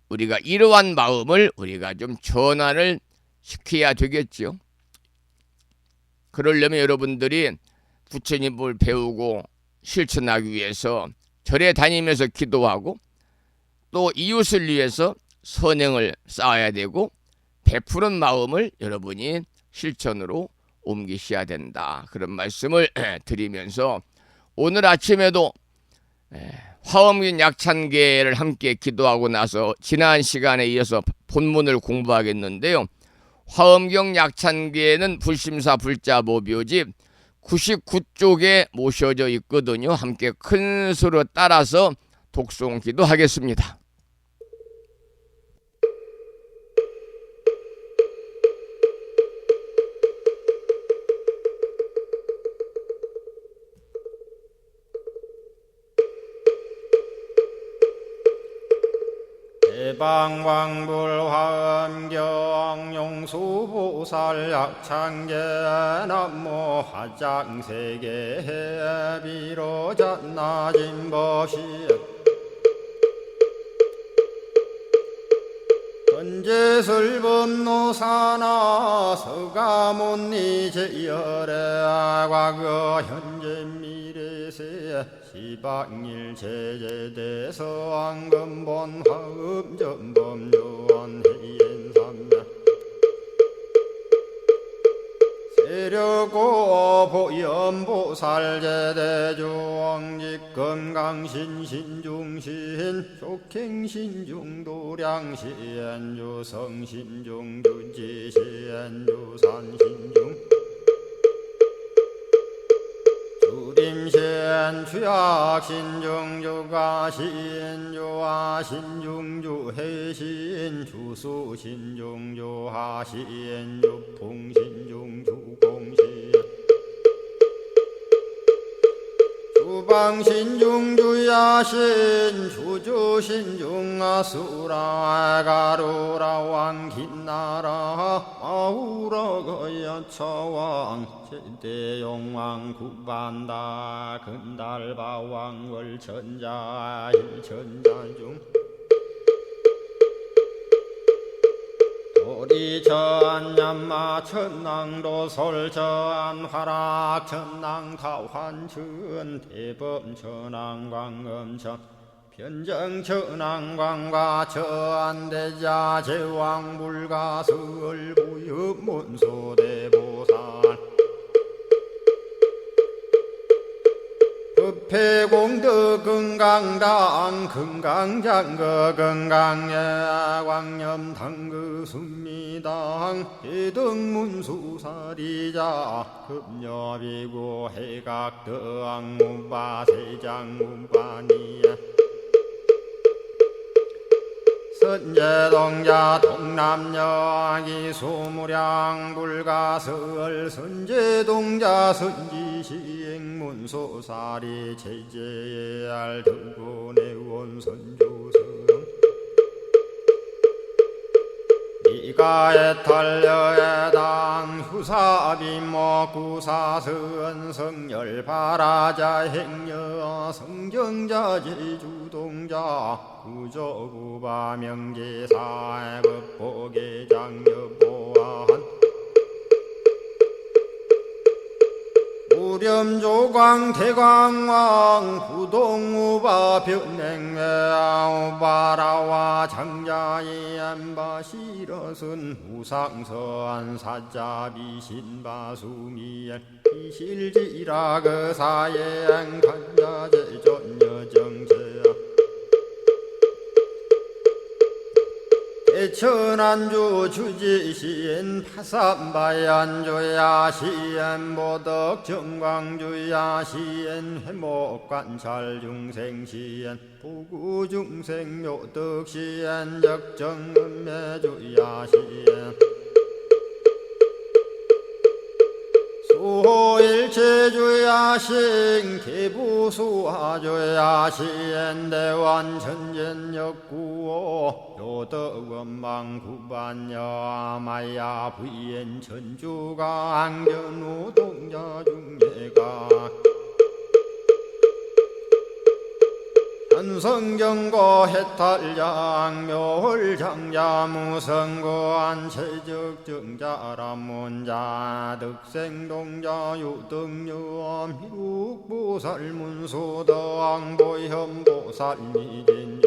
우리가 이러한 마음을 우리가 좀 전환을 시켜야 되겠죠. 그러려면 여러분들이 부처님을 배우고 실천하기 위해서 절에 다니면서 기도하고 또 이웃을 위해서 선행을 쌓아야 되고 베푸는 마음을 여러분이 실천으로 옮기셔야 된다. 그런 말씀을 드리면서 오늘 아침에도 화엄경 약찬계를 함께 기도하고 나서 지난 시간에 이어서 본문을 공부하겠는데요. 화엄경 약찬계는 불심사 불자보묘집 99쪽에 모셔져 있거든요. 함께 큰 소리로 따라서 독송 기도하겠습니다. 대방광불화엄경 용수보살 약창계 남모 화장세계 비로잣나진법시 건재설법노사나 서가몬니 제열의 과거 현재 미래세 시방일 제제대서 왕금본 화음전범요원 해인삼야 세력고 보연보살 제대주왕직 건강신 신중신 족행신중 도량신 유성신중 유지신 유산신중 주림신 주약신중 주가신 주화신중 주해신 주수신중 주하신 주풍신중 주공신 주방신중 주야신 주주신중 아수라 가루라 왕긴나라 아우라 거야차왕 제대용왕 구반다 근달바왕 월천자 일천자중 도리천 얀마 천낭도 솔천 화락 천낭 타환천 대범 천왕 광음천 변정 천왕 광과 천대자 제왕 불가설 부엽 문소대보살 법회공덕 건강당 건강장거 건강예 광염당그 순미당 해등문수사리자 급여비고 해각덕 문바 세장 문바니야 선제동자 동남여 기수무량 불가설 선제동자 선지시행문소사리 제제알 등군의원 선주성 이가에 탈려에당 후사비모 구사선 성열 바라자 행여 성정자 제주동자 구조구바 명제사 법보계 장여보한 우렴조광 대광왕 부동우바 변행우바라와 장자이 안바시러선 우상서안 사자비 신바수미엘 이실지라 그 사예행 간자제존여정제야 대천안주 주지시인 파산바얀주야 시엔 보덕 정광주야 시엔 회목관찰 중생시엔 부구중생 묘덕시엔 적정음매주야 시엔 수호일체주야신 기부수하주야신 대완천전역구호 요덕원망구반여 마야 부인 천주가 안견우 동자중예가 현성경고 해탈장 묘홀장자 무성고안 체적정자람문자 득생동자 유등유엄 희룩보살문소덕 보현보살미진유엄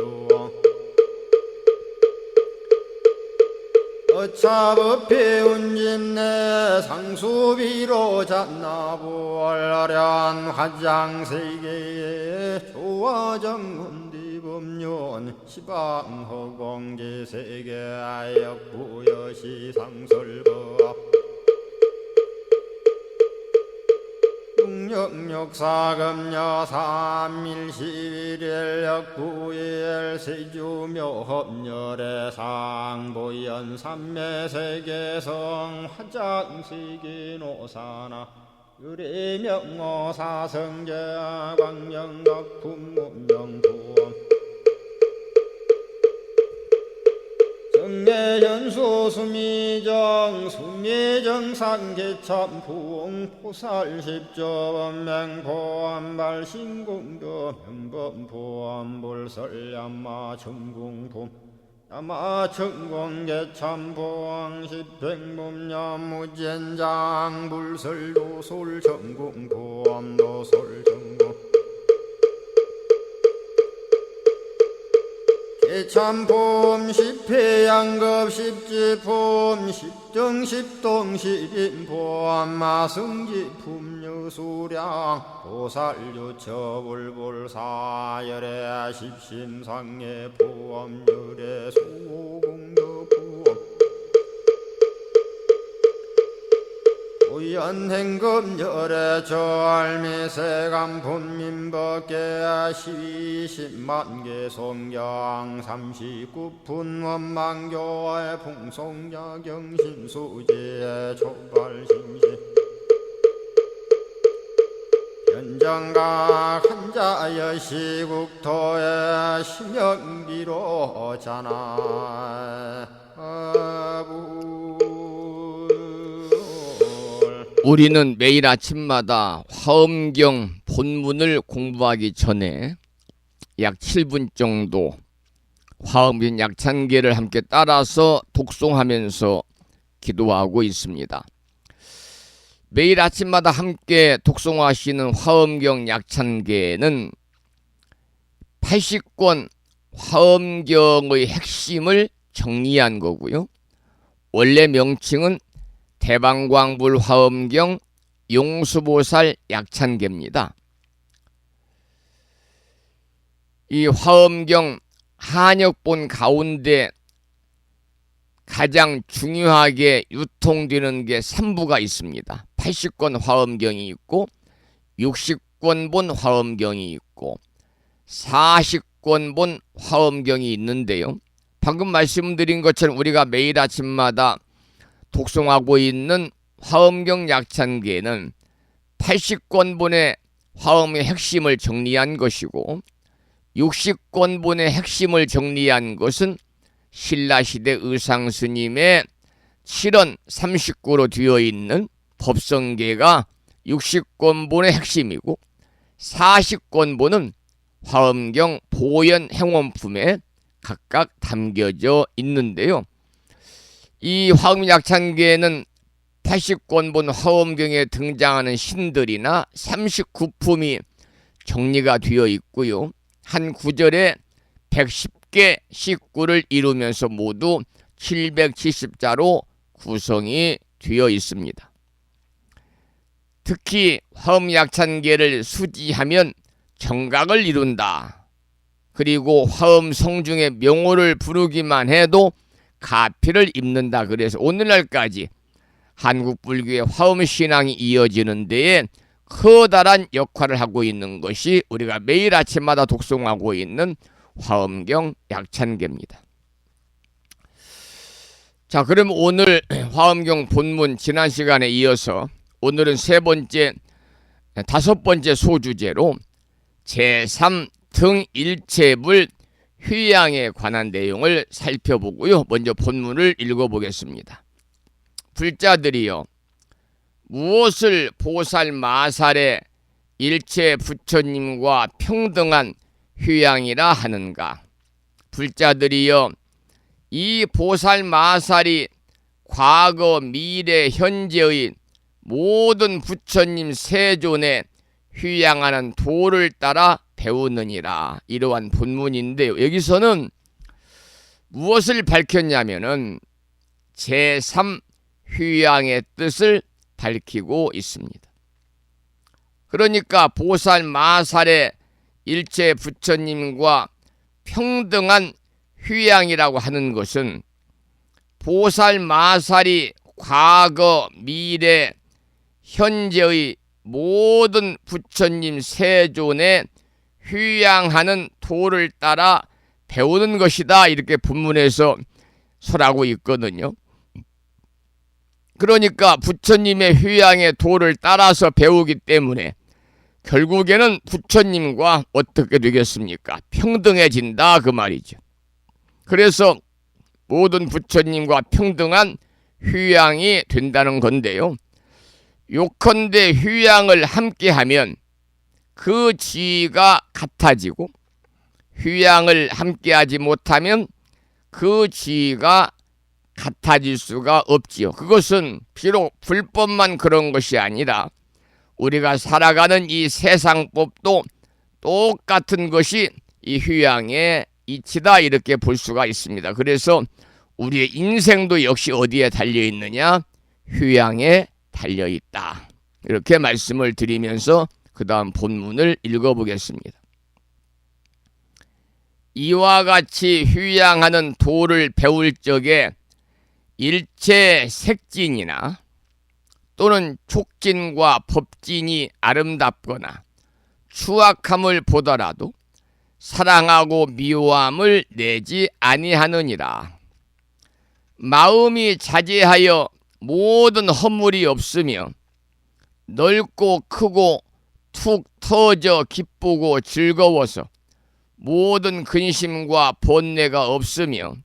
여차법회 운집내 상수비로 잔나부얼련 화장세계에 조화정군디법륜 시방허공제세계 아역부여시상설법 육력사금여 삼일시일역부일 세주묘협렬의 상보연 삼매세계성 화장세계노사나 유래명어사성제 광명각품문명부엄 정례현수 수미정 수미정상개참풍 포살십조범맹포암발 신궁도 명범포암불설야마 천궁품 야마천공개참포항 십백문야무젠장 불설도솔 천궁포암도솔 천궁 개참폼 십회양급 십지폼 십정 십동 십인폼 마승지품 유수량 보살유처불불사열의 십심상의 포함유래 수공덕부엄 우연행금열의 저알미세간품민법계 시십만개 송경 39분 원망교의 풍송야경신수제 촉발신시 현정각 한자여 시국토의 심영기로 자나 우리는 매일 아침마다 화엄경 본문을 공부하기 전에 약 7분 정도 화엄경 약찬계를 함께 따라서 독송하면서 기도하고 있습니다. 매일 아침마다 함께 독송하시는 화엄경 약찬계는 80권 화엄경의 핵심을 정리한 거고요. 원래 명칭은 대방광불 화엄경 용수보살 약찬계입니다. 이 화엄경 한역본 가운데 가장 중요하게 유통되는 게 3부가 있습니다. 80권 화엄경이 있고 60권본 화엄경이 있고 40권본 화엄경이 있는데요. 방금 말씀드린 것처럼 우리가 매일 아침마다 독송하고 있는 화엄경 약찬계는 80권본의 화엄의 핵심을 정리한 것이고 60권본의 핵심을 정리한 것은 신라시대 의상스님의 7원 39로 되어 있는 법성계가 60권본의 핵심이고 40권본은 화엄경 보현 행원품에 각각 담겨져 있는데요. 이 화엄 약찬계는 80권본 화엄경에 등장하는 신들이나 39품이 정리가 되어 있고요. 한 구절에 110개 식구를 이루면서 모두 770자로 구성이 되어 있습니다. 특히 화엄 약찬계를 수지하면 정각을 이룬다. 그리고 화엄 성중의 명호를 부르기만 해도 가피를 입는다. 그래서 오늘날까지 한국 불교의 화엄 신앙이 이어지는 데에 커다란 역할을 하고 있는 것이 우리가 매일 아침마다 독송하고 있는 화엄경 약찬계입니다. 자, 그럼 오늘 화엄경 본문 지난 시간에 이어서 오늘은 다섯 번째 소주제로 제3등일체불 휴양에 관한 내용을 살펴보고요. 먼저 본문을 읽어보겠습니다. 불자들이여, 무엇을 보살 마살의 일체 부처님과 평등한 휴양이라 하는가? 불자들이여, 이 보살 마살이 과거, 미래, 현재의 모든 부처님 세존에 휴양하는 도를 따라 배우느니라. 이러한 본문인데요. 여기서는 무엇을 밝혔냐면은 제3 휴양의 뜻을 밝히고 있습니다. 그러니까 보살 마살의 일체 부처님과 평등한 휴양이라고 하는 것은 보살 마살이 과거, 미래, 현재의 모든 부처님 세존의 휴양하는 도를 따라 배우는 것이다. 이렇게 본문에서 설하고 있거든요. 그러니까 부처님의 휴양의 도를 따라서 배우기 때문에 결국에는 부처님과 어떻게 되겠습니까? 평등해진다 그 말이죠. 그래서 모든 부처님과 평등한 휴양이 된다는 건데요. 요컨대 휴양을 함께하면 그 지위가 같아지고 휴양을 함께하지 못하면 그 지위가 같아질 수가 없지요. 그것은 비록 불법만 그런 것이 아니라 우리가 살아가는 이 세상법도 똑같은 것이 이 휴양의 이치다 이렇게 볼 수가 있습니다. 그래서 우리의 인생도 역시 어디에 달려있느냐? 휴양에 달려있다. 이렇게 말씀을 드리면서 그 다음 본문을 읽어보겠습니다. 이와 같이 휴양하는 도를 배울 적에 일체 색진이나 또는 촉진과 법진이 아름답거나 추악함을 보더라도 사랑하고 미워함을 내지 아니하느니라. 마음이 자제하여 모든 허물이 없으며 넓고 크고 툭 터져 기쁘고 즐거워서 모든 근심과 번뇌가 없으며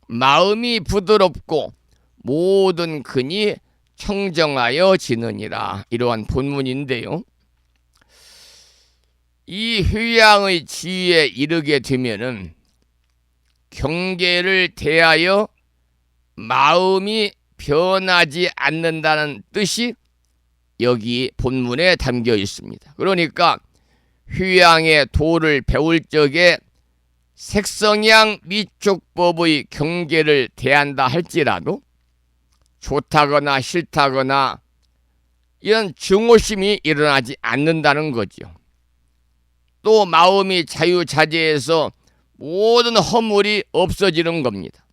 마음이 부드럽고 모든 근이 청정하여 지느니라. 이러한 본문인데요. 이 휴양의 지위에 이르게 되면은 경계를 대하여 마음이 변하지 않는다는 뜻이 여기 본문에 담겨 있습니다. 그러니까 휴양의 도를 배울 적에 색성향 미촉법의 경계를 대한다 할지라도 좋다거나 싫다거나 이런 증오심이 일어나지 않는다는 거죠. 또 마음이 자유자재해서 모든 허물이 없어지는 겁니다.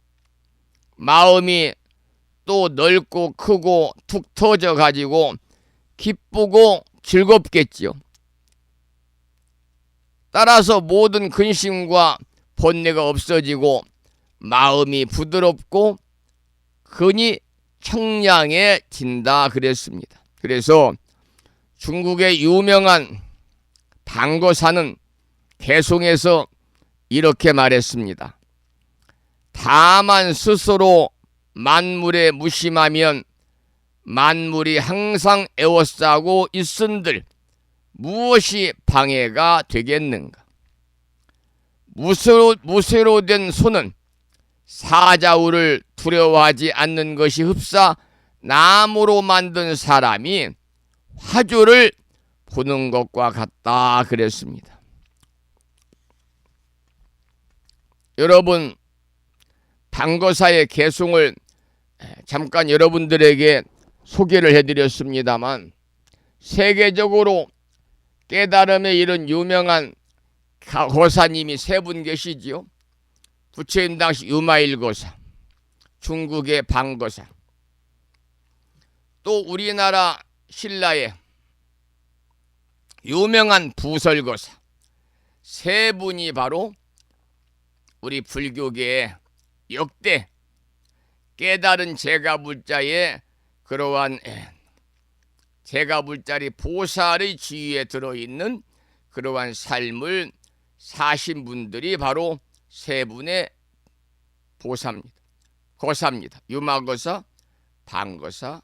마음이 또 넓고 크고 툭 터져 가지고 기쁘고 즐겁겠지요. 따라서 모든 근심과 번뇌가 없어지고 마음이 부드럽고 근이 청량해진다 그랬습니다. 그래서 중국의 유명한 방거사는 개송에서 이렇게 말했습니다. 다만 스스로 만물에 무심하면 만물이 항상 애워싸고 있은들 무엇이 방해가 되겠는가? 무쇠로 된 손은 사자우를 두려워하지 않는 것이 흡사 나무로 만든 사람이 화두를 보는 것과 같다 그랬습니다. 여러분, 방거사의 개송을 잠깐 여러분들에게 소개를 해드렸습니다만 세계적으로 깨달음에 이른 유명한 거사님이 세 분 계시지요. 부처님 당시 유마일거사, 중국의 방거사, 또 우리나라 신라의 유명한 부설거사, 세 분이 바로 우리 불교계의 역대 깨달은 제가불자의 그러한 제가불자리 보살의 지위에 들어있는 그러한 삶을 사신 분들이 바로 세 분의 거사입니다. 유마거사, 방거사,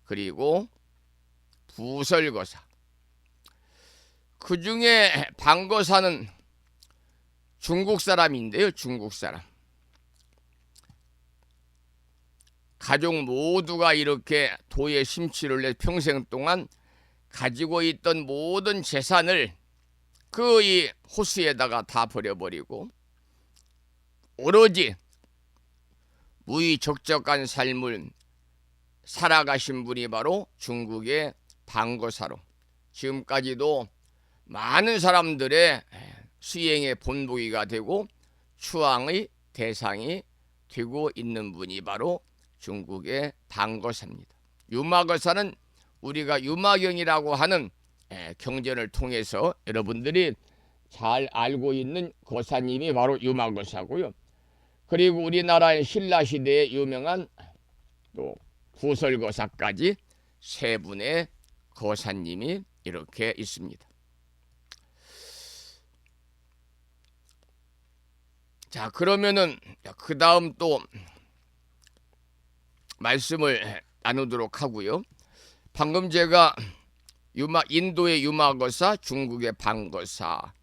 그리고 부설거사. 그 중에 방거사는 중국 사람인데요. 중국 사람. 가족 모두가 이렇게 도에 심취를 해 평생 동안 가지고 있던 모든 재산을 그 이 호수에다가 다 버려버리고 오로지 무의적적한 삶을 살아가신 분이 바로 중국의 방거사로 지금까지도 많은 사람들의 수행의 본보기가 되고 추앙의 대상이 되고 있는 분이 바로 중국의 방거사입니다. 유마거사는 우리가 유마경이라고 하는 경전을 통해서 여러분들이 잘 알고 있는 거사님이 바로 유마거사고요. 그리고 우리나라의 신라시대에 유명한 또 구설거사까지 세 분의 거사님이 이렇게 있습니다. 자, 그러면은 그 다음 또 말씀을 나누도록 하고요. 방금 제가 인도의 유마거사, 중국의 방거사,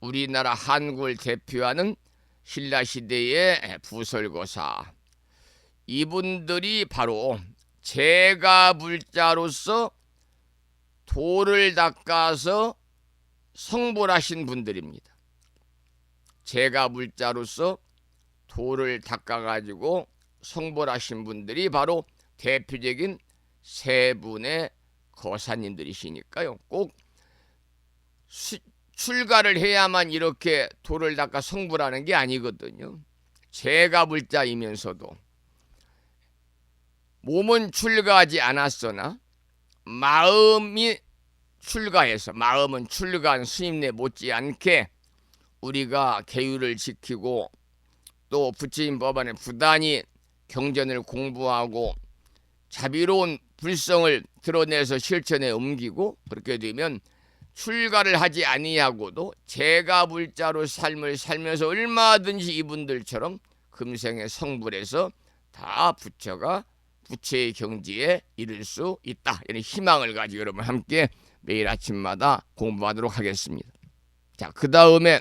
우리나라 한국을 대표하는 신라시대의 부설거사, 이분들이 바로 제가불자로서 돌을 닦아서 성불하신 분들입니다. 제가불자로서 돌을 닦아가지고 성불하신 분들이 바로 대표적인 세 분의 거사님들이시니까요. 꼭 출가를 해야만 이렇게 돌을 닦아 성불하는 게 아니거든요. 제가불자이면서도 몸은 출가하지 않았으나 마음이 출가해서, 마음은 출가한 스님네 못지않게 우리가 계율을 지키고 또 부처님 법안에 부단히 경전을 공부하고 자비로운 불성을 드러내서 실천에 옮기고, 그렇게 되면 출가를 하지 아니하고도 제가불자로 삶을 살면서 얼마든지 이분들처럼 금생에 성불해서 다 부처의 경지에 이를 수 있다, 이런 희망을 가지고 여러분 함께 매일 아침마다 공부하도록 하겠습니다. 자, 그 다음에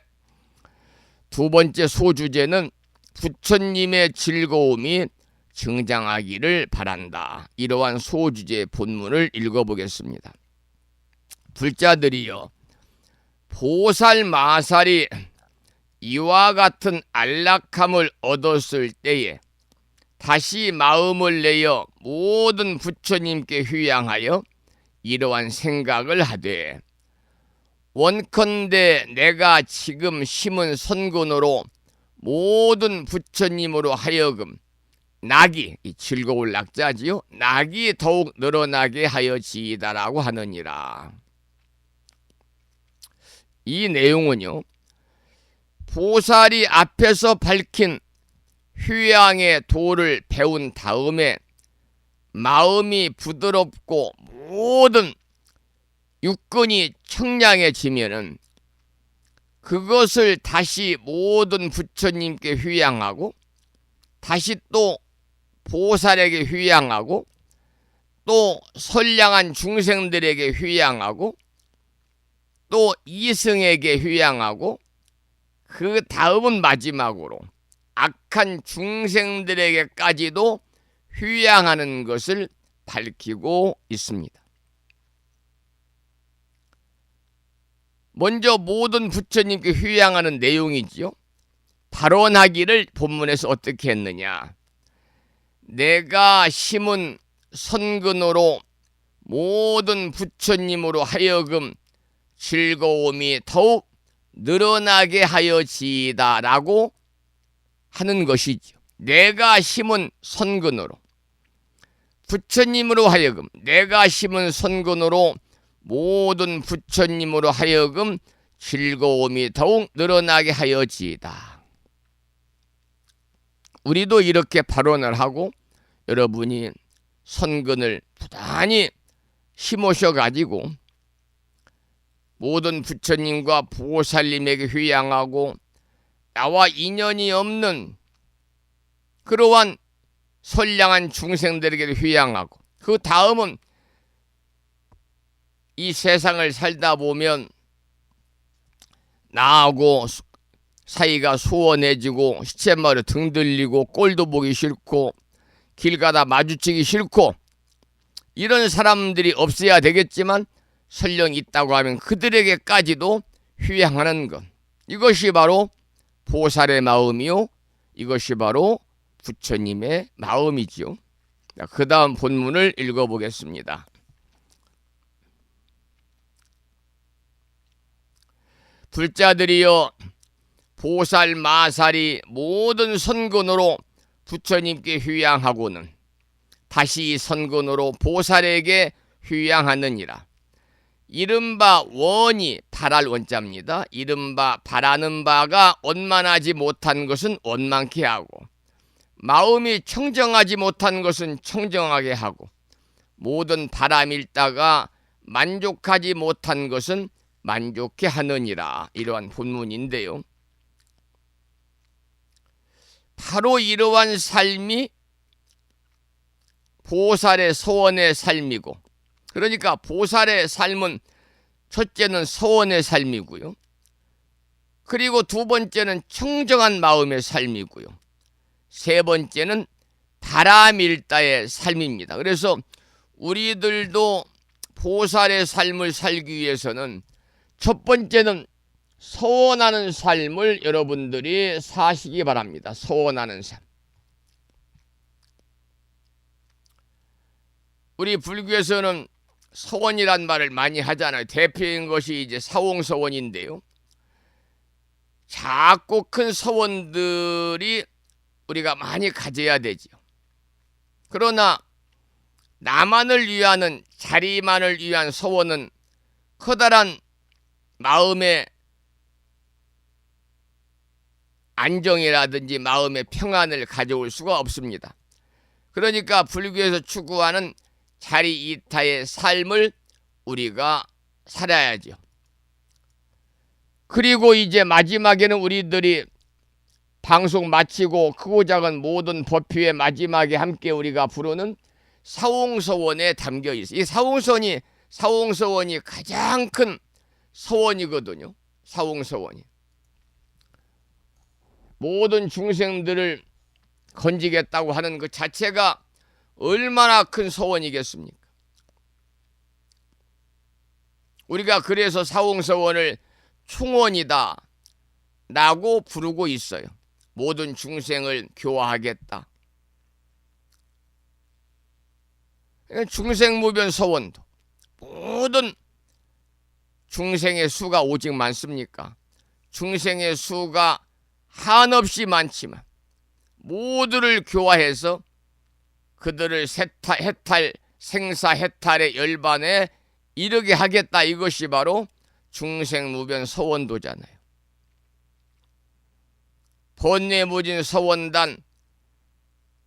두 번째 소주제는 부처님의 즐거움이 증장하기를 바란다. 이러한 소주제 본문을 읽어보겠습니다. 불자들이여, 보살 마살이 이와 같은 안락함을 얻었을 때에 다시 마음을 내어 모든 부처님께 휴양하여 이러한 생각을 하되, 원컨대 내가 지금 심은 선근으로 모든 부처님으로 하여금 낙이, 이 즐거울 낙자지요, 낙이 더욱 늘어나게 하여지이다라고 하느니라. 이 내용은요, 보살이 앞에서 밝힌 휴양의 도를 배운 다음에 마음이 부드럽고 모든 육근이 청량해지면은 그것을 다시 모든 부처님께 휴양하고, 다시 또 보살에게 휴양하고, 또 선량한 중생들에게 휴양하고, 또 이승에게 휴양하고, 그 다음은 마지막으로 악한 중생들에게까지도 휴양하는 것을 밝히고 있습니다. 먼저 모든 부처님께 휴양하는 내용이지요. 발언하기를 본문에서 어떻게 했느냐. 내가 심은 선근으로 모든 부처님으로 하여금 즐거움이 더욱 늘어나게 하여지이다라고 하는 것이죠. 내가 심은 선근으로, 부처님으로 하여금, 내가 심은 선근으로 모든 부처님으로 하여금 즐거움이 더욱 늘어나게 하여지이다. 우리도 이렇게 발언을 하고 여러분이 선근을 부단히 심으셔가지고 모든 부처님과 보살님에게 휴양하고 나와 인연이 없는 그러한 선량한 중생들에게 휴양하고, 그 다음은 이 세상을 살다 보면 나하고 사이가 소원해지고 시쳇말에 등 들리고 꼴도 보기 싫고 길 가다 마주치기 싫고 이런 사람들이 없어야 되겠지만 설령 있다고 하면 그들에게까지도 휴양하는 것, 이것이 바로 보살의 마음이요, 이것이 바로 부처님의 마음이지요. 그 다음 본문을 읽어보겠습니다. 불자들이여 보살 마살이 모든 선근으로 부처님께 휴양하고는 다시 선근으로 보살에게 휴양하느니라. 이른바 원이 바랄 원자입니다. 이른바 바라는 바가 원만하지 못한 것은 원만케 하고 마음이 청정하지 못한 것은 청정하게 하고 모든 바람일다가 만족하지 못한 것은 만족해 하느니라. 이러한 본문인데요. 바로 이러한 삶이 보살의 서원의 삶이고, 그러니까 보살의 삶은 첫째는 서원의 삶이고요. 그리고 두 번째는 청정한 마음의 삶이고요. 세 번째는 바람일다의 삶입니다. 그래서 우리들도 보살의 삶을 살기 위해서는 첫 번째는 서원하는 삶을 여러분들이 사시기 바랍니다. 서원하는 삶. 우리 불교에서는 서원이란 말을 많이 하잖아요. 대표인 것이 이제 사홍서원인데요. 작고 큰 서원들이 우리가 많이 가져야 되지요. 그러나 나만을 위하는, 자리만을 위한 서원은 커다란 마음의 안정이라든지 마음의 평안을 가져올 수가 없습니다. 그러니까 불교에서 추구하는 자리 이타의 삶을 우리가 살아야죠. 그리고 이제 마지막에는 우리들이 방송 마치고 크고 작은 모든 법회의 마지막에 함께 우리가 부르는 사홍서원에 담겨 있어요. 이 사홍서원이 가장 큰 서원이거든요. 사홍서원이. 모든 중생들을 건지겠다고 하는 그 자체가 얼마나 큰 서원이겠습니까? 우리가 그래서 사홍서원을 충원이다 라고 부르고 있어요. 모든 중생을 교화하겠다. 중생무변 서원도 모든 중생의 수가 오직 많습니까? 중생의 수가 한없이 많지만 모두를 교화해서 그들을 해탈, 생사해탈의 열반에 이르게 하겠다. 이것이 바로 중생무변 서원도잖아요. 번뇌무진 서원단,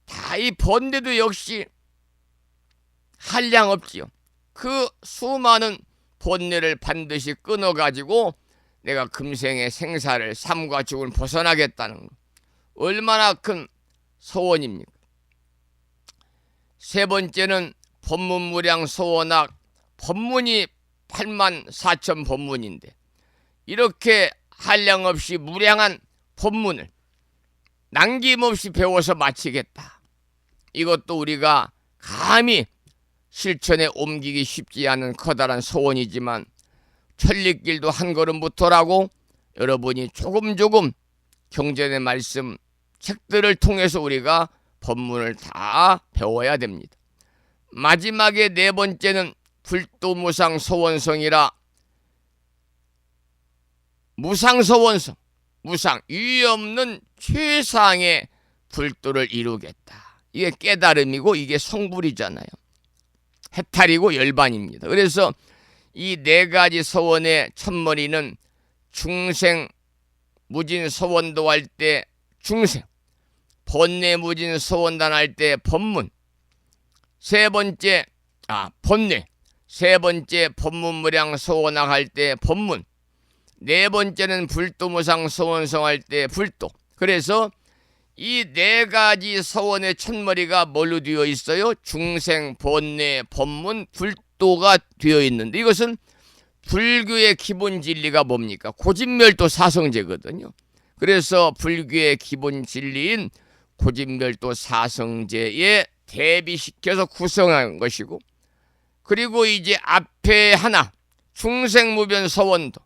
다 이 번뇌도 역시 한량 없지요. 그 수많은 번뇌를 반드시 끊어가지고 내가 금생의 생사를, 삶과 죽음을 벗어나겠다는 것, 얼마나 큰 서원입니까? 세 번째는 법문무량 서원학, 법문이 84,000 법문인데 이렇게 한량없이 무량한 법문을 남김없이 배워서 마치겠다. 이것도 우리가 감히 실천에 옮기기 쉽지 않은 커다란 소원이지만 천리길도 한 걸음부터라고 여러분이 조금 경전의 말씀 책들을 통해서 우리가 법문을 다 배워야 됩니다. 마지막에 네 번째는 불도무상 서원성이라, 무상서원성, 무상, 유의 없는 최상의 불도를 이루겠다. 이게 깨달음이고 이게 성불이잖아요. 해탈이고 열반입니다. 그래서 이 네 가지 서원의 첫머리는 중생 무진 서원도 할 때 중생, 번뇌 무진 서원단 할 때 법문, 번뇌, 세 번째 법문무량 서원학 할 때 법문, 네 번째는 불도무상 서원성 할 때 불도. 그래서 이 네 가지 서원의 첫머리가 뭘로 되어 있어요? 중생, 번뇌, 법문, 불도가 되어 있는데 이것은 불교의 기본 진리가 뭡니까? 고진멸도 사성제거든요. 그래서 불교의 기본 진리인 고진멸도 사성제에 대비시켜서 구성한 것이고, 그리고 이제 앞에 하나 중생무변 서원도,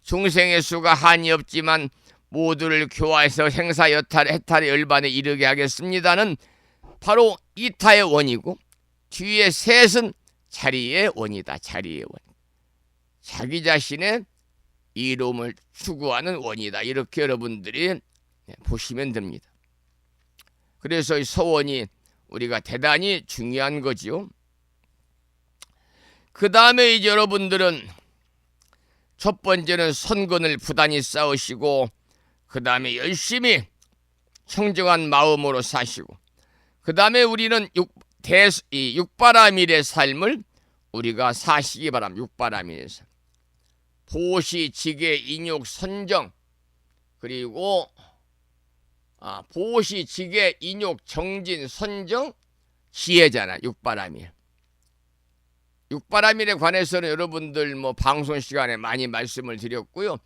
중생의 수가 한이 없지만 모두를 교화해서 행사 해탈의 열반에 이르게 하겠습니다는 바로 이타의 원이고, 뒤에 셋은 자리의 원이다. 자리의 원. 자기 자신의 이로움을 추구하는 원이다. 이렇게 여러분들이 보시면 됩니다. 그래서 이 서원이 우리가 대단히 중요한 거지요. 그 다음에 이제 여러분들은 첫 번째는 선근을 부단히 쌓으시고, 그 다음에 열심히 청정한 마음으로 사시고, 그 다음에 우리는 육바라밀의 삶을 우리가 사시기 바랍니다. 육바라밀의 삶. 보시, 지계, 인욕, 선정, 그리고 보시, 지계, 인욕, 정진, 선정, 지혜잖아. 육바라밀. 육바라밀에 관해서는 여러분들 방송 시간에 많이 말씀을 드렸고요.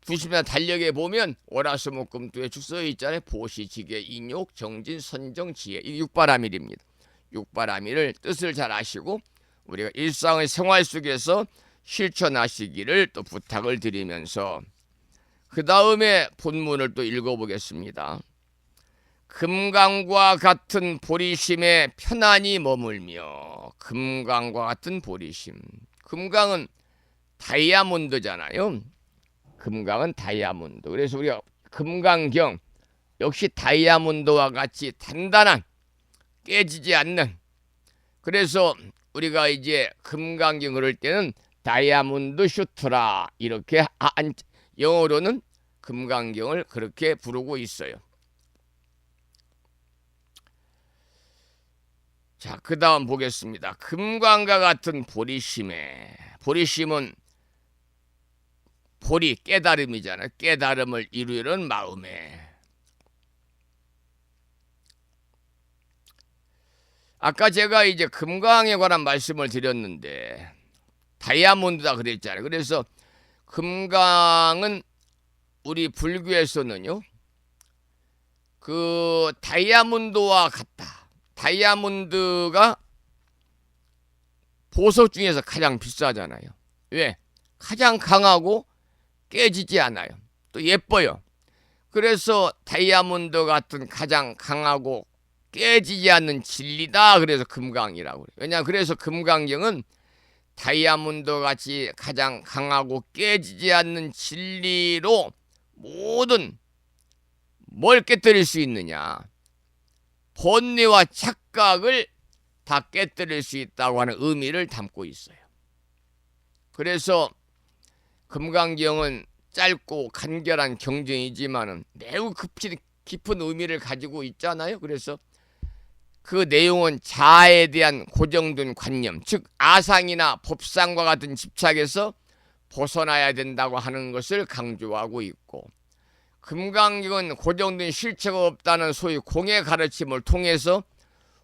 부심이나 달력에 보면 월화수목금토에 쭉 써 있잖아요. 보시, 지계, 인욕, 정진, 선정, 지혜. 이 육바라밀입니다. 육바라밀을 뜻을 잘 아시고 우리가 일상의 생활 속에서 실천하시기를 또 부탁을 드리면서, 그 다음에 본문을 또 읽어보겠습니다. 금강과 같은 보리심에 편안히 머물며. 금강과 같은 보리심. 금강은 다이아몬드잖아요. 금강은 다이아몬드. 그래서 우리가 금강경 역시 다이아몬드와 같이 단단한, 깨지지 않는. 그래서 우리가 이제 금강경 그럴 때는 다이아몬드 슈트라 이렇게 영어로는 금강경을 그렇게 부르고 있어요. 자, 그 다음 보겠습니다. 금강과 같은 보리심에. 보리심은 보리, 깨달음이잖아요. 깨달음을 이루려는 마음에. 아까 제가 이제 금강에 관한 말씀을 드렸는데 다이아몬드다 그랬잖아요. 그래서 금강은 우리 불교에서는요, 그 다이아몬드와 같다. 다이아몬드가 보석 중에서 가장 비싸잖아요. 왜? 가장 강하고 깨지지 않아요. 또 예뻐요. 그래서 다이아몬드 같은 가장 강하고 깨지지 않는 진리다. 그래서 금강이라고 그래요. 왜냐? 그래서 금강경은 다이아몬드 같이 가장 강하고 깨지지 않는 진리로 모든 뭘 깨뜨릴 수 있느냐? 번뇌와 착각을 다 깨뜨릴 수 있다고 하는 의미를 담고 있어요. 그래서 금강경은 짧고 간결한 경전이지만은 매우 깊은 의미를 가지고 있잖아요. 그래서 그 내용은 자아에 대한 고정된 관념, 즉 아상이나 법상과 같은 집착에서 벗어나야 된다고 하는 것을 강조하고 있고, 금강경은 고정된 실체가 없다는 소위 공의 가르침을 통해서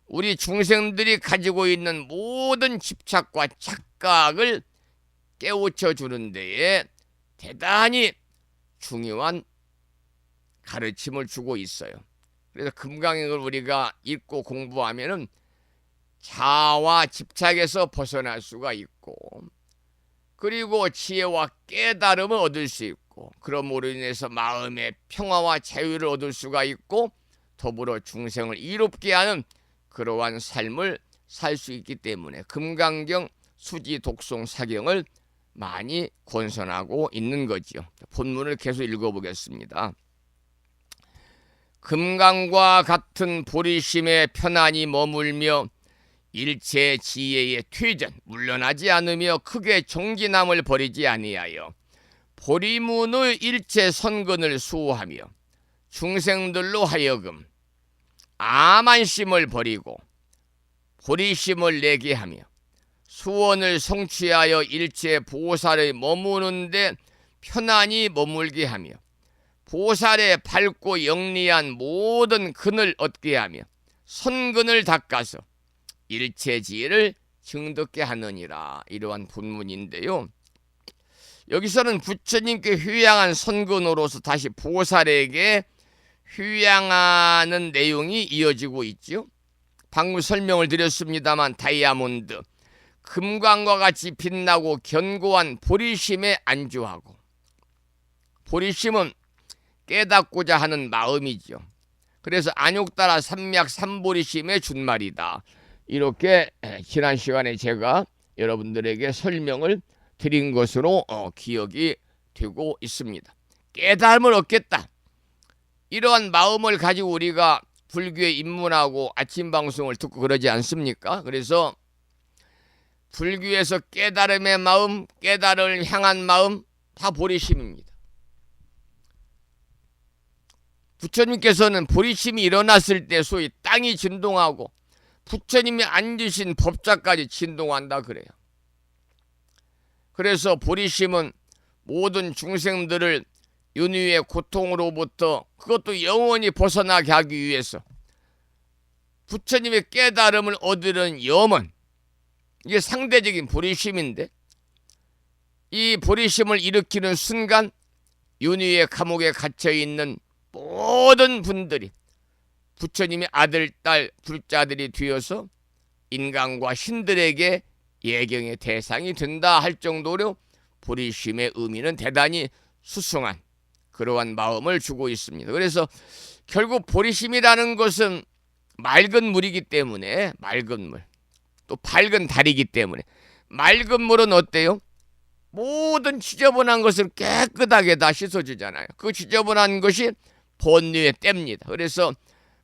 우리 중생들이 가지고 있는 모든 집착과 착각을 깨우쳐 주는 데에 대단히 중요한 가르침을 주고 있어요. 그래서 금강경을 우리가 읽고 공부하면은 자아와 집착에서 벗어날 수가 있고, 그리고 지혜와 깨달음을 얻을 수 있고, 그러므로 인해서 마음의 평화와 자유를 얻을 수가 있고, 더불어 중생을 이롭게 하는 그러한 삶을 살 수 있기 때문에 금강경, 수지, 독송, 사경을 많이 권선하고 있는 거지요. 본문을 계속 읽어보겠습니다. 금강과 같은 보리심에 편안히 머물며 일체 지혜의 퇴전 물러나지 않으며 크게 정진함을 버리지 아니하여 보리문의 일체 선근을 수호하며 중생들로 하여금 아만심을 버리고 보리심을 내게 하며 수원을 성취하여 일체 보살에 머무는데 편안히 머물게 하며 보살의 밝고 영리한 모든 근을 얻게 하며 선근을 닦아서 일체 지혜를 증득게 하느니라. 이러한 본문인데요. 여기서는 부처님께 휴양한 선근으로서 다시 보살에게 휴양하는 내용이 이어지고 있죠. 방금 설명을 드렸습니다만 다이아몬드, 금광과 같이 빛나고 견고한 보리심에 안주하고, 보리심은 깨닫고자 하는 마음이죠. 그래서 안욕따라 삼약 삼보리심의 준말이다. 이렇게 지난 시간에 제가 여러분들에게 설명을 드린 것으로 기억이 되고 있습니다. 깨달음을 얻겠다. 이러한 마음을 가지고 우리가 불교에 입문하고 아침 방송을 듣고 그러지 않습니까? 그래서 불교에서 깨달음의 마음, 깨달음을 향한 마음 다 보리심입니다. 부처님께서는 보리심이 일어났을 때 소위 땅이 진동하고 부처님이 앉으신 법좌까지 진동한다 그래요. 그래서 보리심은 모든 중생들을 윤회의 고통으로부터 그것도 영원히 벗어나게 하기 위해서 부처님의 깨달음을 얻으려는 염원, 이게 상대적인 보리심인데 이 보리심을 일으키는 순간 윤회의 감옥에 갇혀있는 모든 분들이 부처님의 아들, 딸, 불자들이 되어서 인간과 신들에게 예경의 대상이 된다 할 정도로 보리심의 의미는 대단히 수승한 그러한 마음을 주고 있습니다. 그래서 결국 보리심이라는 것은 맑은 물이기 때문에, 맑은 물, 또 밝은 달이기 때문에, 맑은 물은 어때요? 모든 지저분한 것을 깨끗하게 다 씻어주잖아요. 그 지저분한 것이 본류의 때입니다. 그래서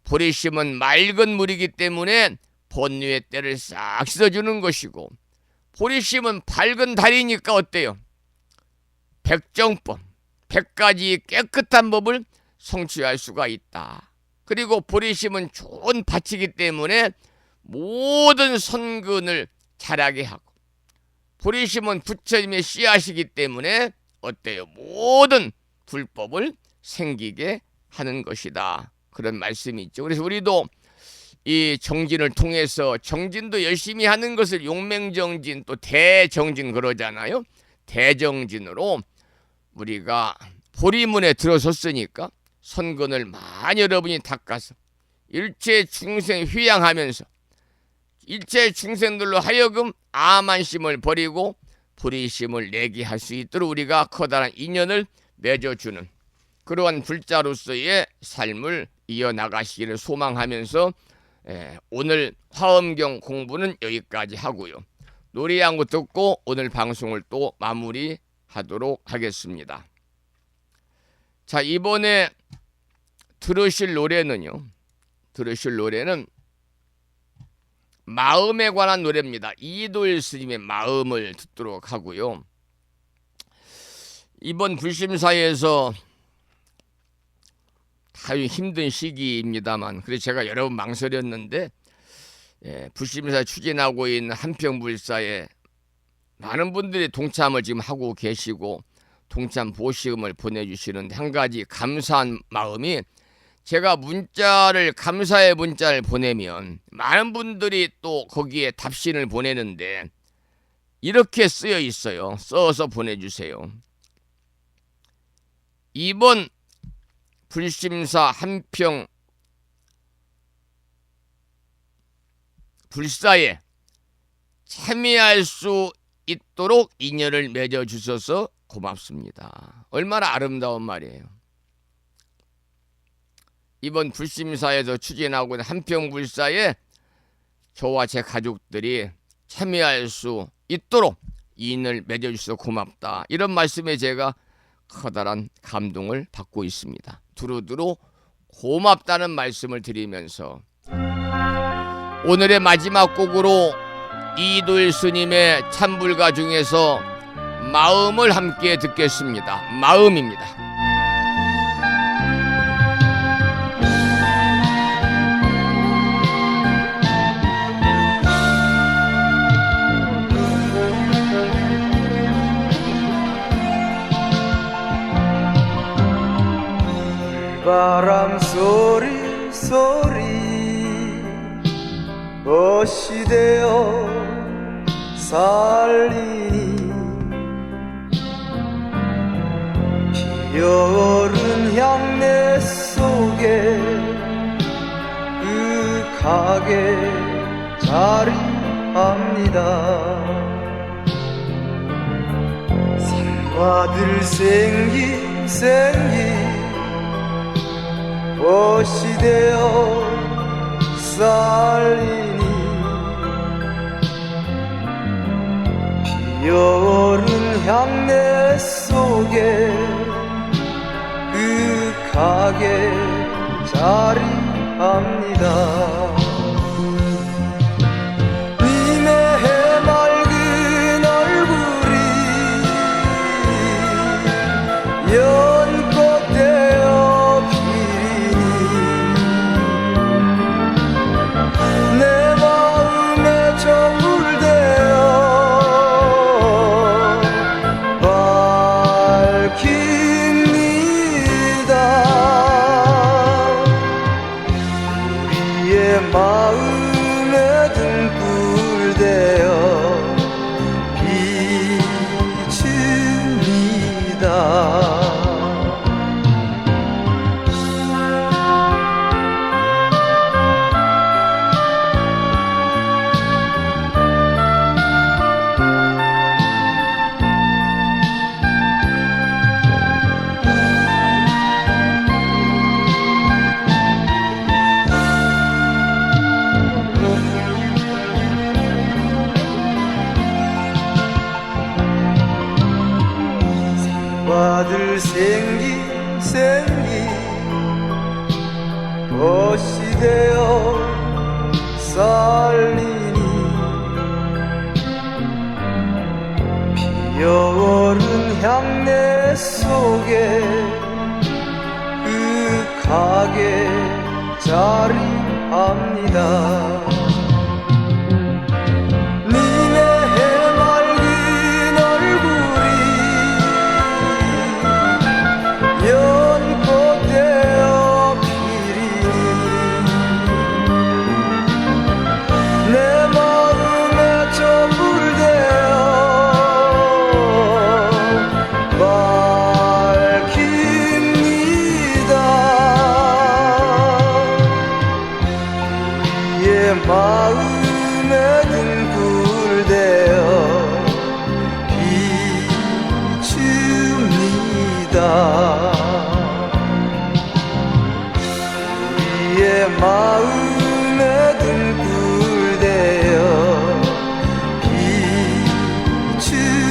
보리심은 맑은 물이기 때문에 본류의 때를 싹 씻어주는 것이고, 보리심은 밝은 달이니까 어때요? 백정법, 100가지 깨끗한 법을 성취할 수가 있다. 그리고 보리심은 좋은 밭이기 때문에 모든 선근을 자라게 하고, 보리심은 부처님의 씨앗이기 때문에 어때요? 모든 불법을 생기게 하는 것이다. 그런 말씀이 있죠. 그래서 우리도 이 정진을 통해서 정진도 열심히 하는 것을 용맹정진 또 대정진 그러잖아요. 대정진으로 우리가 보리문에 들어섰으니까 선근을 많이 여러분이 닦아서 일체 중생 휴양하면서 일체 중생들로 하여금 아만심을 버리고 보리심을 내게 할 수 있도록 우리가 커다란 인연을 맺어주는 그러한 불자로서의 삶을 이어나가시기를 소망하면서 오늘 화엄경 공부는 여기까지 하고요. 노래 한 곡 듣고 오늘 방송을 또 마무리하도록 하겠습니다. 자, 이번에 들으실 노래는 마음에 관한 노래입니다. 이도일 스님의 마음을 듣도록 하고요. 이번 불심사에서 아주 힘든 시기입니다만, 그래서 제가 여러 번 망설였는데 불심사 추진하고 있는 한평불사에 많은 분들이 동참을 지금 하고 계시고 동참 보시음을 보내주시는데, 한 가지 감사한 마음이, 제가 감사의 문자를 보내면 많은 분들이 또 거기에 답신을 보내는데 이렇게 쓰여 있어요. 써서 보내주세요. 이번 불심사 한평 불사에 참여할 수 있도록 인연을 맺어주셔서 고맙습니다. 얼마나 아름다운 말이에요. 이번 불심사에서 추진하고 있는 한평불사에 저와 제 가족들이 참여할 수 있도록 인연을 맺어주셔서 고맙다. 이런 말씀에 제가 커다란 감동을 받고 있습니다. 두루두루 고맙다는 말씀을 드리면서 오늘의 마지막 곡으로 이도일 스님의 참불가 중에서 마음을 함께 듣겠습니다. 마음입니다. 바람 소리 벗이 되어 살리니 피어오른 향내 속에 그 가게 자리합니다. 산과 들생기 벗이 되어 살리니 피어오른 향내 속에 그 가게 자리합니다. 님의 해맑은 얼굴이 연꽃 되어 피니 내 마음에 저물 되어 밝힙니다. 우리의 마음에 등불 되어 비춥니다. 받을 생기 벗이 되어 살리니 피어오른 향내 속에 그 가게 자리합니다. 님의 해맑은 얼굴이 연꽃 되어 피리니 내 마음에 저물 되어 밝힙니다. 우리의 마음에 등불 되어 비춥니다. 우리의 마음에 등불 되어 비춥니다.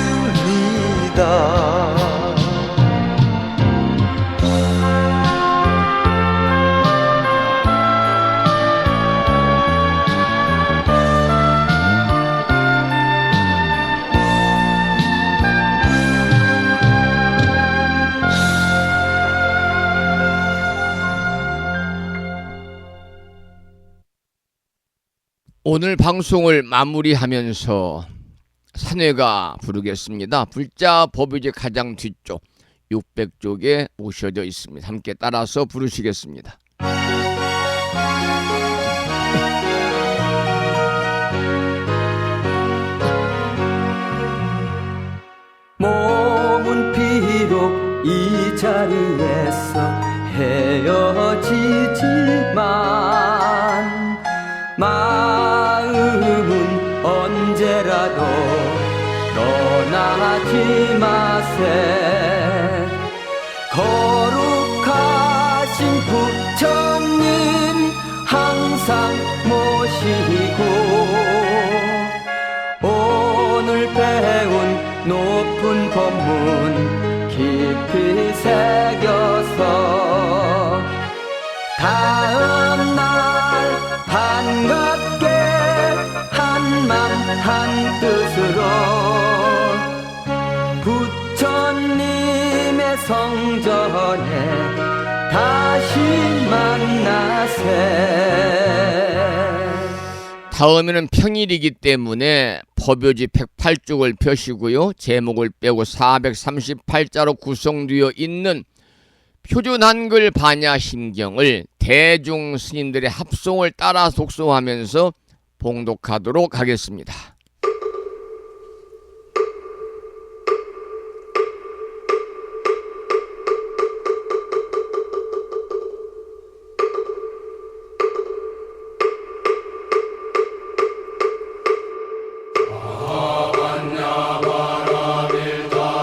오늘 방송을 마무리하면서 산회가 부르겠습니다. 불자 법요제 가장 뒤쪽 600쪽에 모셔져 있습니다. 함께 따라서 부르시겠습니다. 몸은 비록 이 자리에서 헤어지지만 마음은 언제라도 떠나지 마세. 거룩하신 부처님 항상 모시고 오늘 배운 높은 법문 깊이 새겨서 다음날 반갑게 한맘 한뜻으로 부처님의 성전에 다시 만나세. 다음에는 평일이기 때문에 법요지 108쪽을 펴시고요. 제목을 빼고 438자로 구성되어 있는 표준 한글 반야 심경을 대중 스님들의 합송을 따라 독송하면서 봉독하도록 하겠습니다.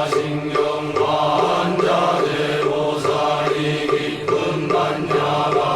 신경 반자재고사리 깊은 반야가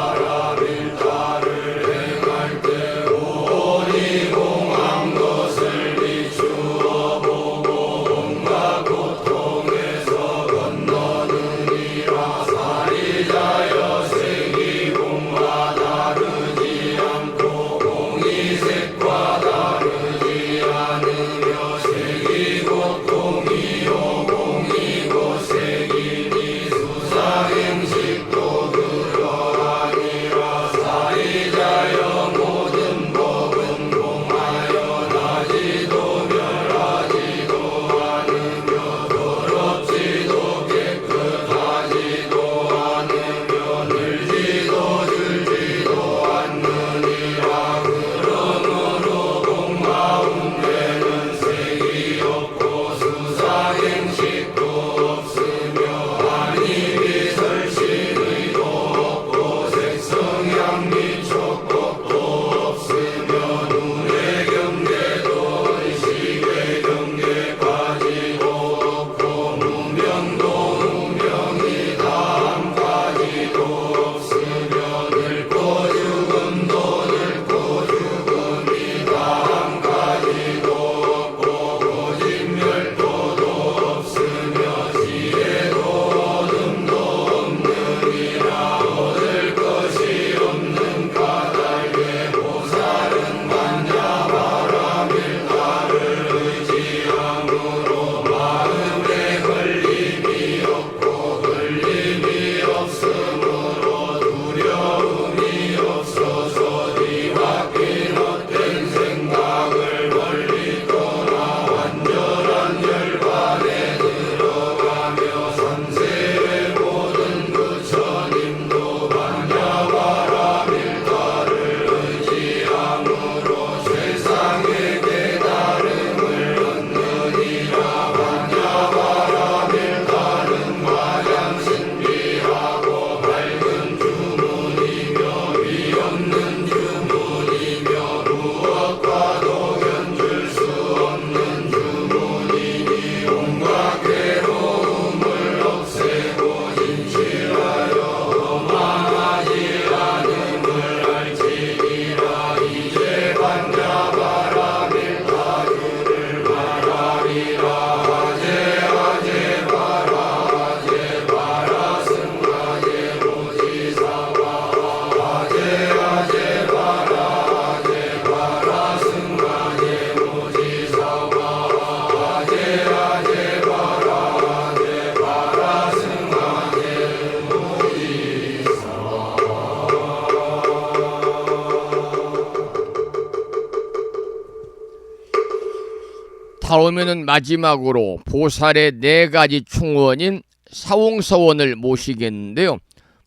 다음에는 마지막으로 보살의 4가지 충원인 사홍서원을 모시겠는데요.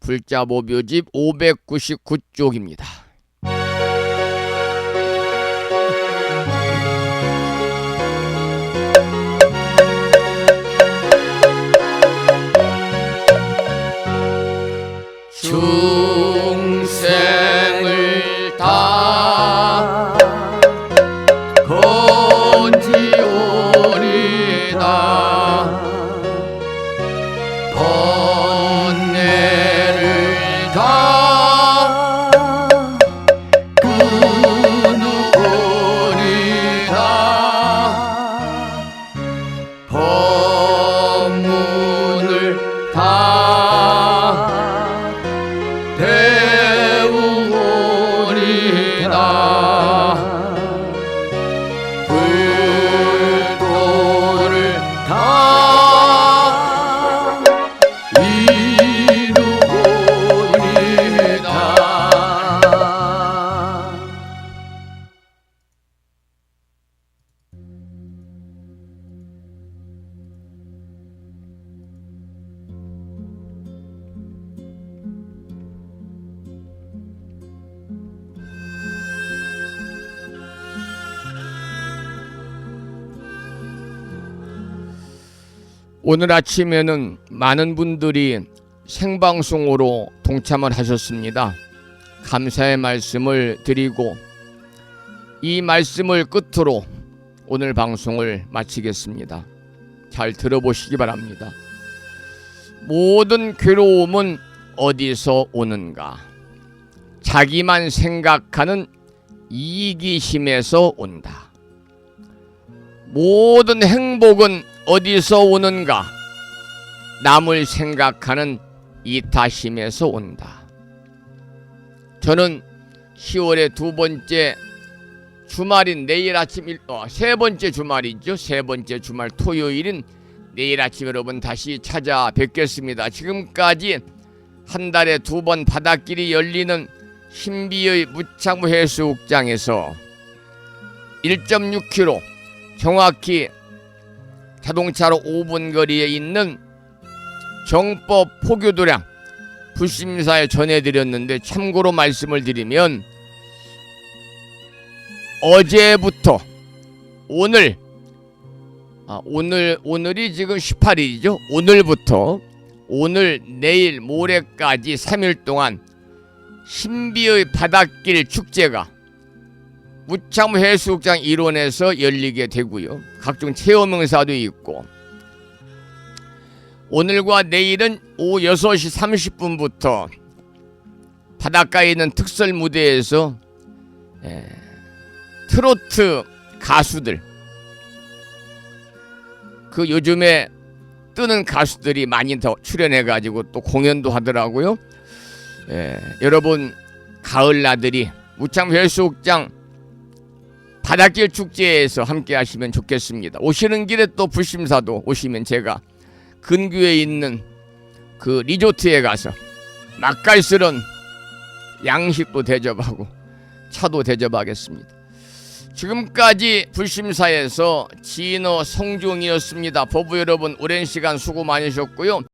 불자보묘집 599쪽입니다. 중생을 다 건지오리다 번뇌를 다 끊으오리다 법문을 다 배우오리다 불도를 다 이루오리다. 오늘 아침에는 많은 분들이 생방송으로 동참을 하셨습니다. 감사의 말씀을 드리고 이 말씀을 끝으로 오늘 방송을 마치겠습니다. 잘 들어보시기 바랍니다. 모든 괴로움은 어디서 오는가? 자기만 생각하는 이기심에서 온다. 모든 행복은 어디서 오는가? 남을 생각하는 이타심에서 온다. 저는 10월의 2번째 주말인 내일 아침 3번째 주말이죠. 3번째 주말 토요일인 내일 아침 여러분 다시 찾아뵙겠습니다. 지금까지 한 달에 2번 바닷길이 열리는 신비의 무창무 해수욕장에서 1.6km 정확히 자동차로 5분 거리에 있는 정법 포교도량 불심사에 전해드렸는데, 참고로 말씀을 드리면 어제부터 오늘이 지금 18일이죠. 오늘부터 오늘 내일 모레까지 3일 동안 신비의 바닷길 축제가 무창무 해수욕장 일원에서 열리게 되고요. 각종 체험 행사도 있고, 오늘과 내일은 오후 6시 30분부터 바닷가에 있는 특설 무대에서 트로트 가수들, 그 요즘에 뜨는 가수들이 많이 더 출연해가지고 또 공연도 하더라고요. 여러분 가을 나들이 무창무 해수욕장 바닷길 축제에서 함께 하시면 좋겠습니다. 오시는 길에 또 불심사도 오시면 제가 근교에 있는 그 리조트에 가서 맛깔스런 양식도 대접하고 차도 대접하겠습니다. 지금까지 불심사에서 진어 성종이었습니다. 법부 여러분 오랜 시간 수고 많으셨고요.